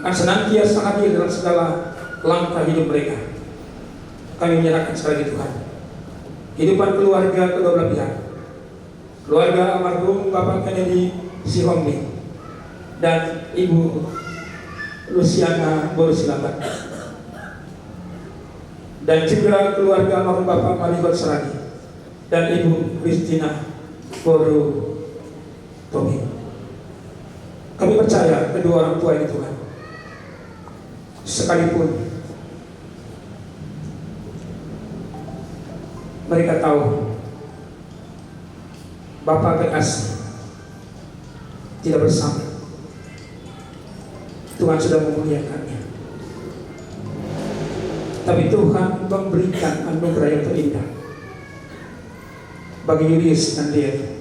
akan senantiasa hadir dalam segala langkah hidup mereka. Kami menyerahkan sekali lagi Tuhan kehidupan keluarga kedua belah pihak, keluarga almarhum Bapak Kennedy Siwonggi dan Ibu Luciana Borusilabat, dan juga keluarga almarhum Bapak Marihot Saragi dan Ibu Christina Boru Tomi. Kami percaya kedua orang tua ini Tuhan, sekalipun mereka tahu Bapa kekasih tidak bersama, Tuhan sudah memuliakannya. Tapi Tuhan memberikan anugerah yang terindah bagi Julius dan dia.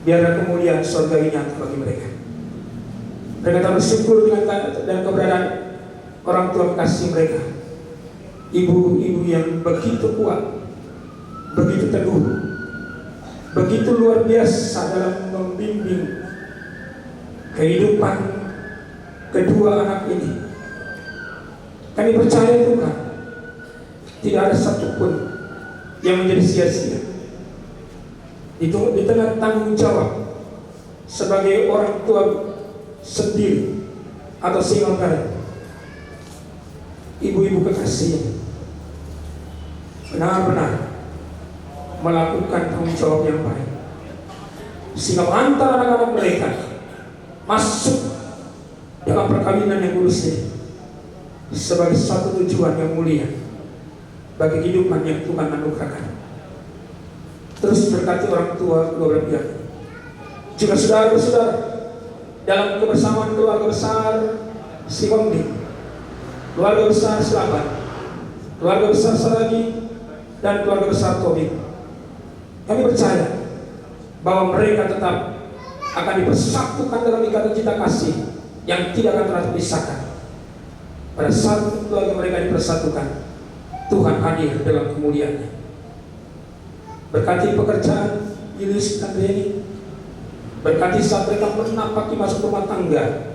Biarlah kemuliaan surga ini nyata bagi mereka. Mereka tak bersyukur dengan keberadaan orang tua kasih mereka, ibu-ibu yang begitu kuat, begitu teguh, begitu luar biasa dalam membimbing kehidupan kedua anak ini Kami percaya Tuhan, tidak ada satupun yang menjadi sia-sia. Di tengah tanggung jawab sebagai orang tua sendiri atau single parent, ibu-ibu kekasih benar-benar melakukan tanggung jawab yang baik, sehingga mengantar anak-anak mereka masuk dalam perkawinan yang kudus ini sebagai satu tujuan yang mulia bagi kehidupan yang Tuhan anugerahkan. Terus berkati orang tua kedua belah pihak, juga saudara-saudara dalam kebersamaan keluarga besar Sikondi, keluarga besar Selamat, keluarga besar Saragi, dan keluarga besar Tobing. Kami percaya bahwa mereka tetap akan dipersatukan dalam ikatan cinta kasih yang tidak akan pernah terpisahkan. Pada saat keluarga mereka dipersatukan, Tuhan hadir dalam kemuliaannya. Berkati pekerjaan Julius dan Reni, berkati saat mereka menapaki masuk rumah tangga,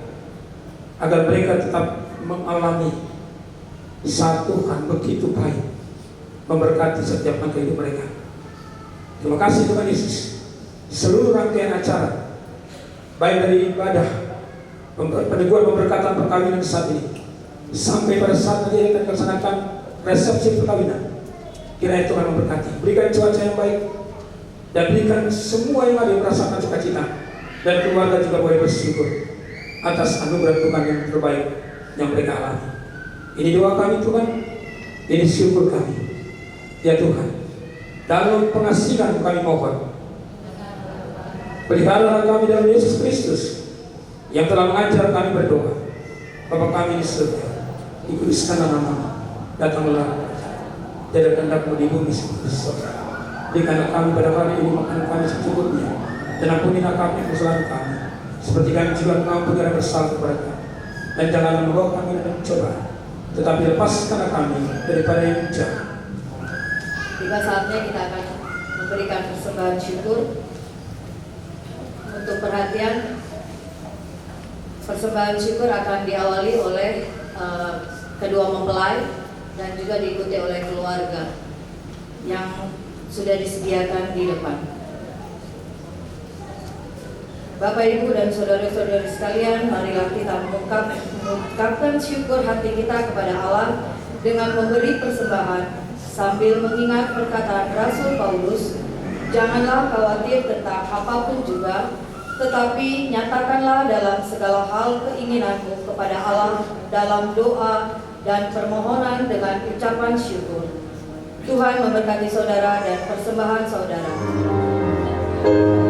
agar mereka tetap mengalami saat Tuhan begitu baik memberkati setiap langkah hidup mereka. Terima kasih Tuhan Yesus. Seluruh rangkaian acara, baik dari ibadah, peneguhan pemberkatan perkawinan saat ini, sampai pada saat nanti akan melaksanakan resepsi perkawinan, kiranya Tuhan memberkati, berikan cuaca yang baik, dan berikan semua yang ada merasakan sukacita, dan keluarga juga boleh bersyukur atas anugerah Tuhan yang terbaik yang mereka alami. Ini doa kami Tuhan, ini syukur kami. Ya Tuhan, dalam pengasihan kami mohon, pelihara kami dalam Yesus Kristus yang telah mengajar kami berdoa. Bapa kami di surga, dikuduskanlah nama-Mu, datanglah dari kehendak-Mu di bumi seperti di surga. Berikanlah kami pada hari ini makanan kami secukupnya, dan ampunilah kami kesalahan kami, seperti kami juga mengampuni orang bersalah kepada kami. Dan janganlah membawa kami dalam cobaan, tetapi lepaskanlah kami daripada yang jahat. Tiba saatnya kita akan memberikan persembahan syukur. Untuk perhatian, persembahan syukur akan diawali oleh kedua mempelai dan juga diikuti oleh keluarga yang sudah disediakan di depan. Bapak, Ibu, dan saudara-saudari sekalian, marilah kita mengungkapkan syukur hati kita kepada Allah dengan memberi persembahan sambil mengingat perkataan Rasul Paulus, janganlah khawatir tentang apapun juga, tetapi nyatakanlah dalam segala hal keinginanmu kepada Allah dalam doa dan permohonan dengan ucapan syukur. Tuhan memberkati saudara dan persembahan saudara. Terima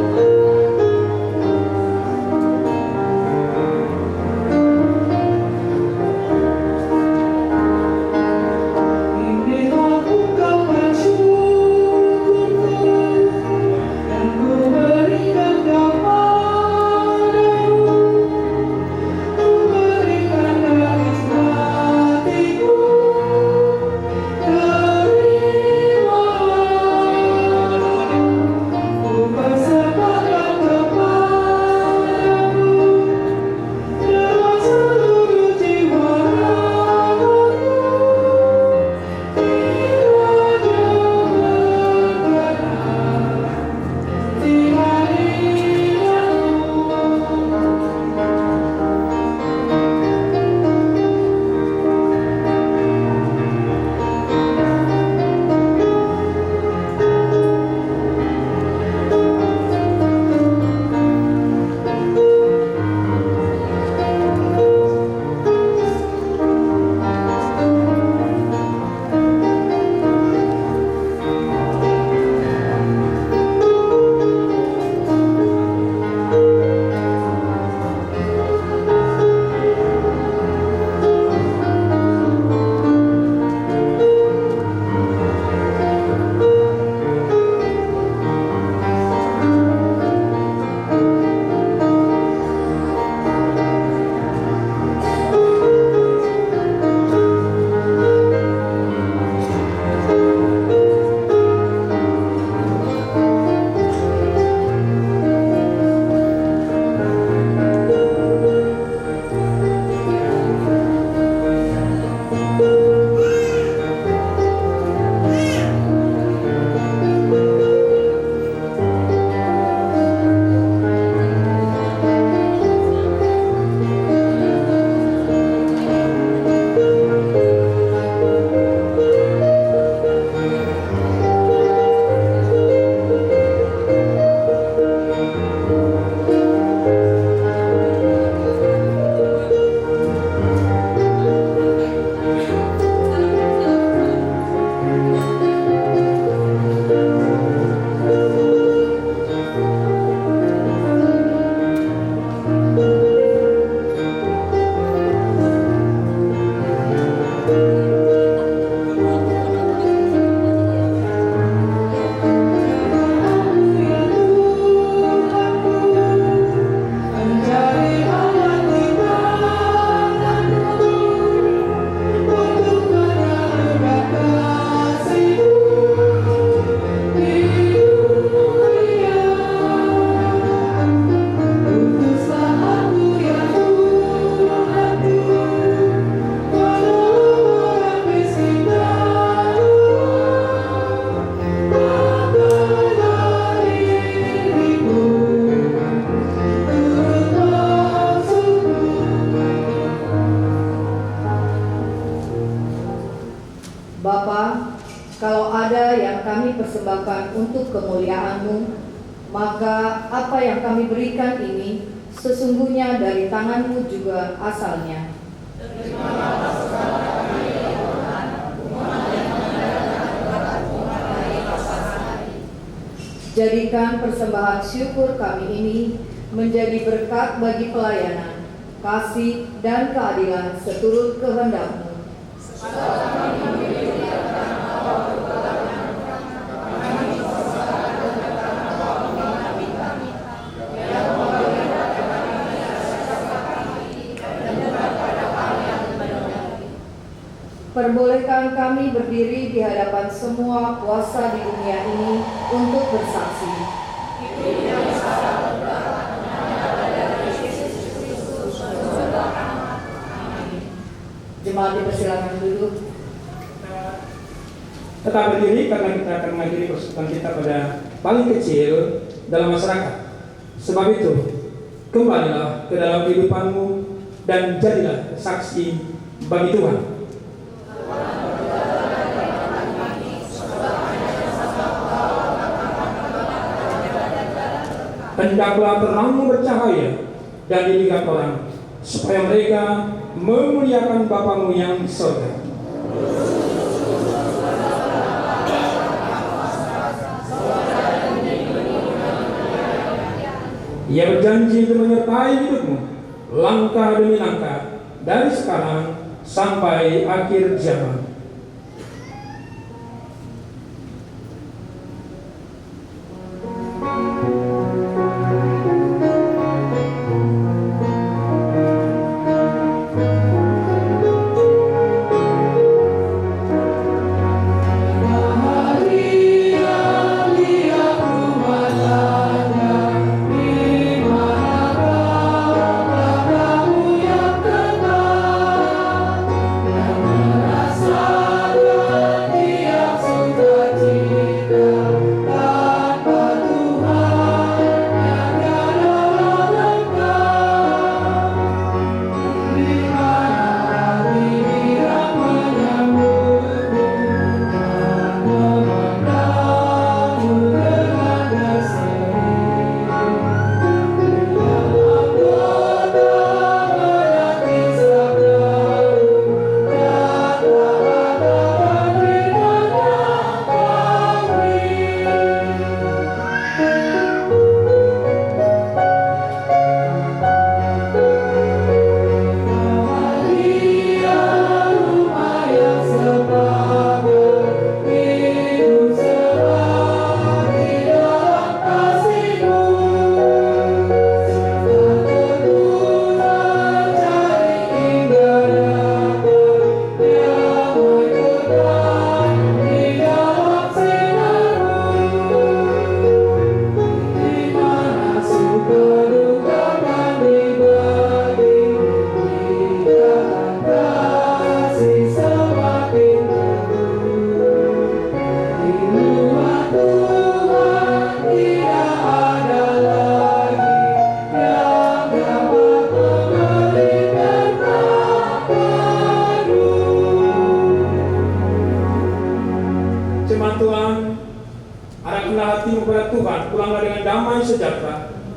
Bapa, kalau ada yang kami persembahkan untuk kemuliaan-Mu, maka apa yang kami berikan ini sesungguhnya dari tangan-Mu juga asalnya. Jadikan persembahan syukur kami ini menjadi berkat bagi pelayanan, kasih, dan keadilan seturut kehendak-Mu. Perbolehkan kami berdiri di hadapan semua kuasa di dunia ini untuk bersaksi. Jemaat dipersilakan duduk. Tetap berdiri karena kita akan mengakhiri persekutuan kita pada paling kecil dalam masyarakat. Sebab itu, kembalilah ke dalam kehidupanmu dan jadilah saksi bagi Tuhan. Hendaklah terangmu bercahaya dan dilihat orang, supaya mereka memuliakan Bapamu yang di surga. Ia berjanji untuk menyertai hidupmu, langkah demi langkah, dari sekarang sampai akhir zaman.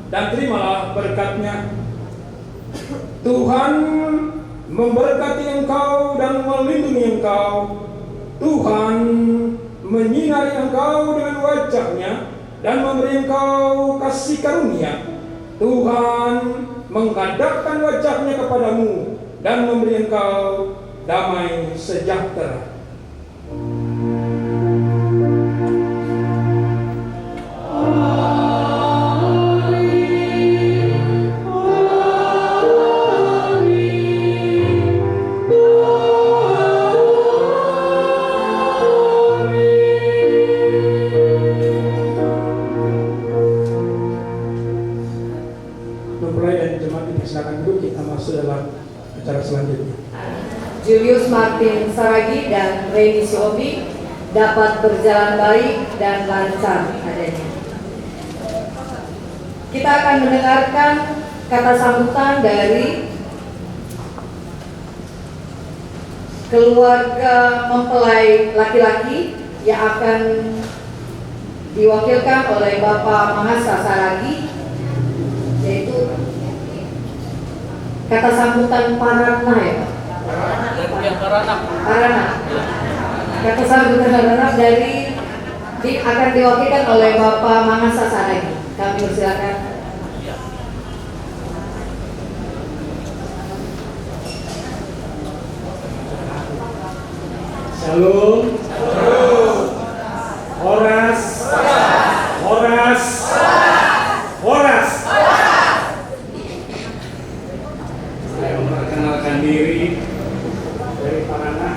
Dan terimalah berkat-Nya. Tuhan memberkati engkau dan melindungi engkau. Tuhan menyinari engkau dengan wajah-Nya dan memberi engkau kasih karunia. Tuhan menghadapkan wajah-Nya kepadamu dan memberi engkau damai sejahtera. Julius Martin Saragi dan Reni Siobi dapat berjalan baik dan lancar adanya. Kita akan mendengarkan kata sambutan dari keluarga mempelai laki-laki yang akan diwakilkan oleh Bapak Mahasa Saragi, yaitu kata sambutan Parana ya Pak? Parana. Kata sambutan Parana akan diwakilkan oleh Bapak Mahasa Saragi. Kami persilakan. Shalom. Horas. Horas. Horas. Saya memperkenalkan diri dari Parana.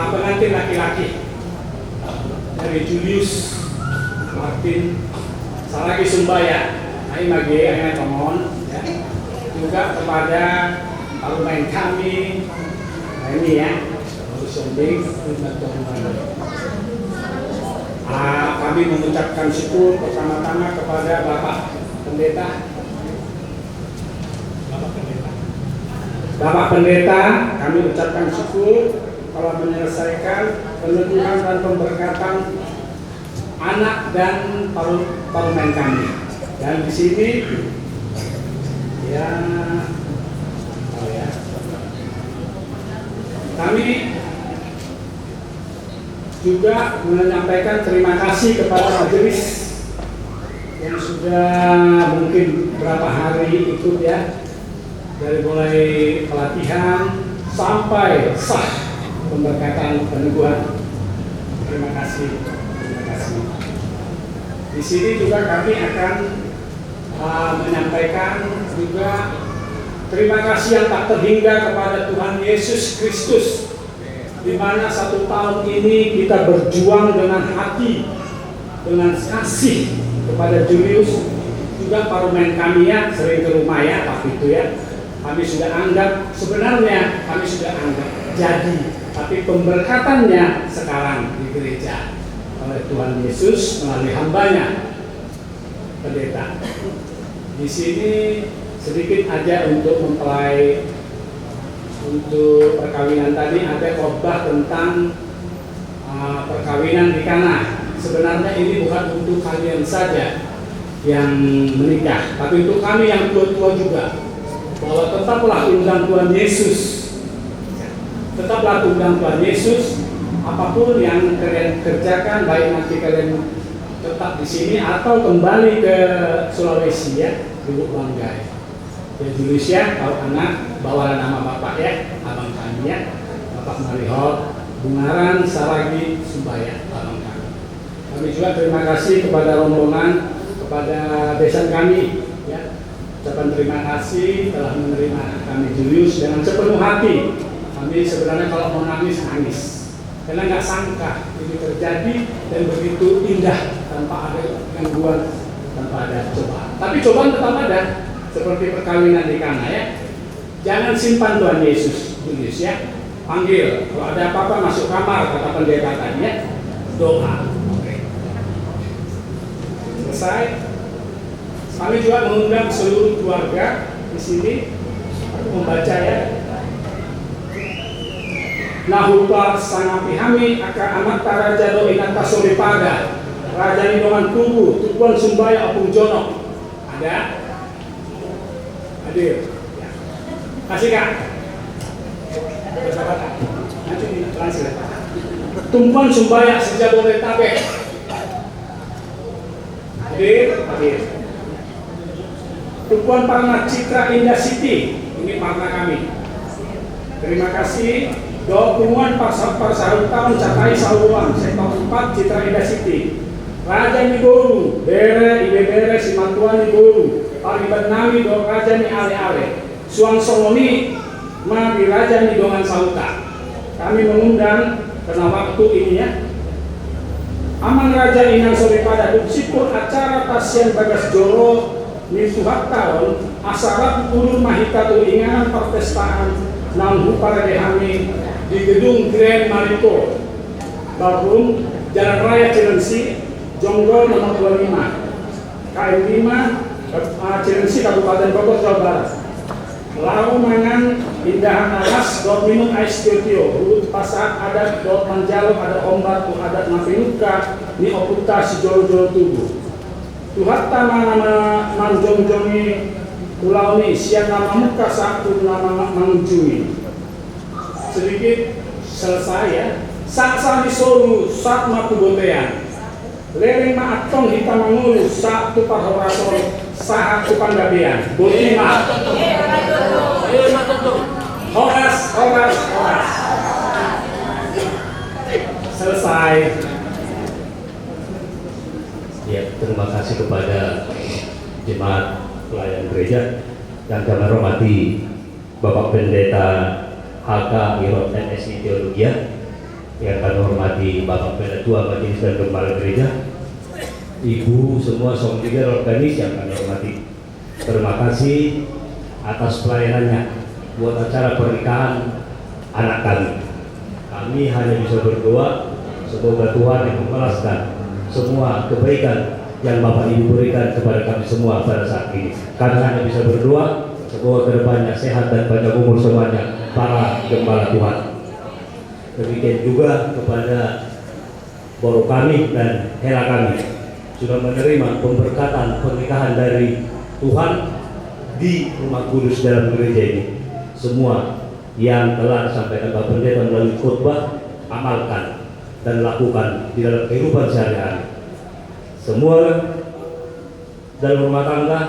Pengantin laki-laki dari Julius Martin Saragi Sumbaya. Aing mage aing tomon ya. Juga kepada pemain kami. Nah, ini ya, Sombing, kami mengucapkan syukur pertama-tama kepada Bapak Pendeta. Bapak Pendeta, kami ucapkan syukur telah menyelesaikan peneguhan dan pemberkatan anak dan parlemen kami. Dan di sini kami juga menyampaikan terima kasih kepada majelis yang sudah mungkin berapa hari ikut ya, dari mulai pelatihan sampai sah pemberkatan peneguhan. Terima kasih. Di sini juga kami akan menyampaikan juga terima kasih yang tak terhingga kepada Tuhan Yesus Kristus, di mana 1 tahun ini kita berjuang dengan hati, dengan kasih kepada Julius, juga parlemen kami ya, sering ke rumah ya, waktu itu ya, kami sudah anggap, sebenarnya kami sudah anggap jadi, tapi pemberkatannya sekarang di gereja oleh Tuhan Yesus melalui hambanya, pendeta. Di sini sedikit aja untuk mempelai, untuk perkawinan tadi ada khotbah tentang perkawinan di Kana. Sebenarnya ini bukan untuk kalian saja yang menikah, tapi untuk kami yang tua-tua juga, bahwa tetaplah undang Tuhan Yesus, tetaplah undang Tuhan Yesus. Apapun yang kalian kerjakan, baik nanti kalian tetap di sini atau kembali ke Sulawesi ya, Lubuk Banggai. Ya Julius ya, kalau anak bawa nama bapak ya, abang kami ya, Bapak Marihol Bungaran Saragi Sumbaya, abang kami. Kami juga terima kasih kepada rombongan, kepada besan kami ya, ucapan terima kasih telah menerima kami Julius dengan sepenuh hati. Kami sebenarnya kalau mau nangis, karena nggak sangka ini terjadi dan begitu indah tanpa ada gangguan, tanpa ada cobaan. Tapi cobaan tetap ada. Seperti perkawinan di Kana ya, jangan simpan Tuhan Yesus, Julius ya, panggil. Kalau ada apa-apa masuk kamar, kata pendeta tadi ya, doa. Oke. Selesai. Kami juga mengundang seluruh keluarga di sini. Aku membaca ya. Nahupa sangapihami aka amat raja do inata solipada raja nidongan tubuh tubuhan Sumbaya Apung Jono. Ada hadir ya. Kasih Kak nanti ditranslate. Tumpuan Sumbaya Sejabodetabek hadir. Tumpuan Parna Citra Indah City, ini partner kami. Terima kasih. Dokumen Parsahut tahun Catai Saluan Sektor 4 Citra Indah City. Raja Nigoru Bere Ibe Bere Simantuan Nigoru Pariban Nami do Raja Ni Ale-ale Suang Songoni Ma di Raja Ni Dongan Sauta. Kami mengundang karena waktu ini ya, Aman Raja Inang Solipada Duksipur acara Tasyan Bagas Joro Nisuhat tahun Asarat Ulur Mahita Tuingan Pertestaan Namhu Paradehami di Gedung Grand Marito Barum Jalan Raya Cilengsi Jonggol nomor 25 KM 5 Cilengsi Kabupaten Bogor Jawa Barat. Lalu mangan Indahan alas dot minum ais tio urut pasar adat dot manjalo ada ombak tu adat mafinuka ni oputa si jolo-jolo tubuh. Tuhat tanah nama manjong-jongi pulau ni siang nama muka satu nama mangjui. Sedikit selesai ya. Saksa di Solo saat matu gotean. Lereng maatong hitam mangulu saat tu parhorator saat tu panggabean. Botima. Horas. Selesai. Ya, terima kasih kepada jemaat pelayan gereja yang kami hormati Bapak Pendeta HK Irot MSI Teologia, yang kami hormati Bapak Penatua Majelis dan Gembala Gereja, Ibu semua somtiga organis yang kami hormati. Terima kasih atas pelayanannya buat acara pernikahan anak kami. Kami hanya bisa berdoa semoga Tuhan yang membalaskan semua kebaikan yang Bapak Ibu berikan kepada kami semua pada saat ini. Kami hanya bisa berdoa semoga kedepannya sehat dan panjang umur semuanya para gembala Tuhan. Demikian juga kepada boro kami dan hela kami sudah menerima pemberkatan pernikahan dari Tuhan di Rumah Kudus dalam gereja ini. Semua yang telah disampaikan Bapak Pendeta melalui khotbah, amalkan dan lakukan di dalam kehidupan sehari-hari. Semua dalam rumah tangga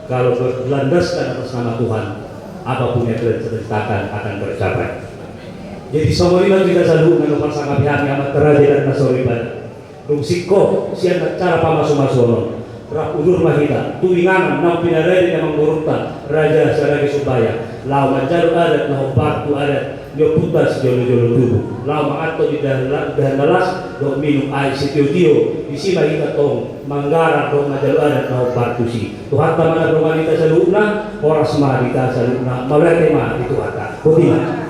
kalau berlandaskan atas nama Tuhan, apapun yang telah diceritakan akan tercapai. Jadi semua ini kita selalu menopang sangat pihak yang amat teraja dan nasoriban. Rumsiko siang cara pamasu-masuono. Rak udur mahita, tuwingan nang pinaredi namang murunta raja saragi supaya lau manjaru adat naho partu adat nyo putas jolo-jolo tubuh lau maato di dahan nalas do minum air sitio-tio isi mahita tong manggara do manjaru adat naho partu si Tuhan tamana romanita saluna oras marita saluna mawlete ma itu hata bagaimana?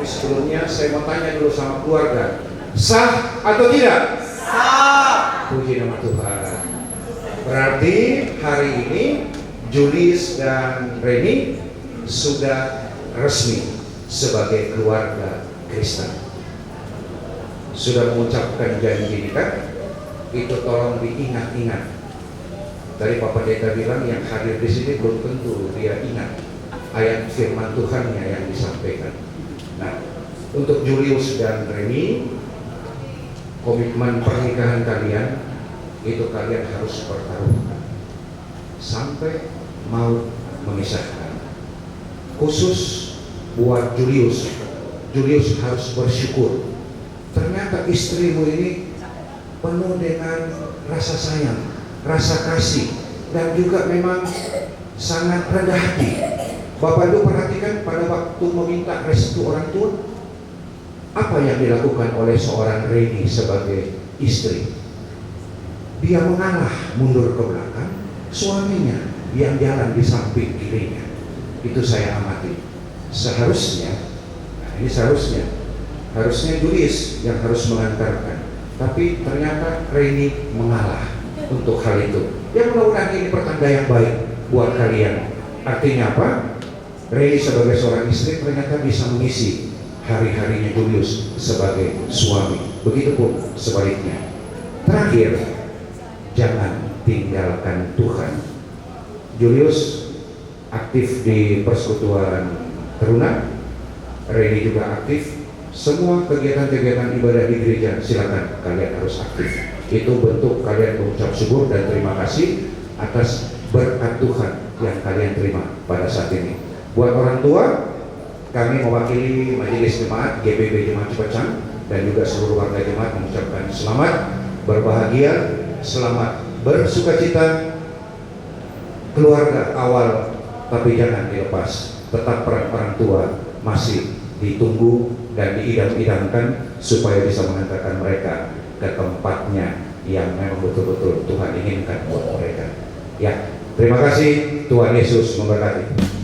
Sebelumnya saya mau tanya dulu sama keluarga, sah atau tidak? Sah. Puji nama Tuhan. Berarti hari ini Julius dan Reni sudah resmi sebagai keluarga Kristen. Sudah mengucapkan janji nikah, itu tolong diingat-ingat. Dari Pak Pendeta bilang yang hadir di sini belum tentu dia ingat ayat firman Tuhannya yang disampaikan. Nah, untuk Julius dan Reni, komitmen pernikahan kalian itu kalian harus pertaruhkan sampai mau memisahkan. Khusus buat Julius harus bersyukur. Ternyata istrimu ini penuh dengan rasa sayang, rasa kasih, dan juga memang sangat rendah hati. Bapak Ibu perhatikan pada waktu meminta restu orang tua, apa yang dilakukan oleh seorang Reni sebagai istri? Dia mengalah mundur ke belakang, suaminya yang jalan di samping kirinya. Itu saya amati. Seharusnya, nah ini harusnya Julius yang harus mengantarkan. Tapi ternyata Reni mengalah untuk hal itu. Yang mudah-mudahan ini pertanda yang baik buat kalian. Artinya apa? Reni sebagai seorang istri ternyata bisa mengisi hari-harinya Julius sebagai suami. Begitupun sebaliknya. Terakhir, jangan tinggalkan Tuhan. Julius aktif di Persekutuan Teruna, Reni juga aktif. Semua kegiatan-kegiatan ibadah di gereja silakan kalian harus aktif. Itu bentuk kalian mengucap syukur dan terima kasih atas berkat Tuhan yang kalian terima pada saat ini. Buat orang tua, kami mewakili Majelis Jemaat GBB Jemaat Cipecang dan juga seluruh warga jemaat mengucapkan selamat berbahagia, selamat bersukacita. Keluarga awal tapi jangan dilepas. Tetap peran orang tua masih ditunggu dan diidam-idamkan supaya bisa mengantarkan mereka ke tempatnya yang memang betul-betul Tuhan inginkan buat mereka. Ya, terima kasih. Tuhan Yesus memberkati.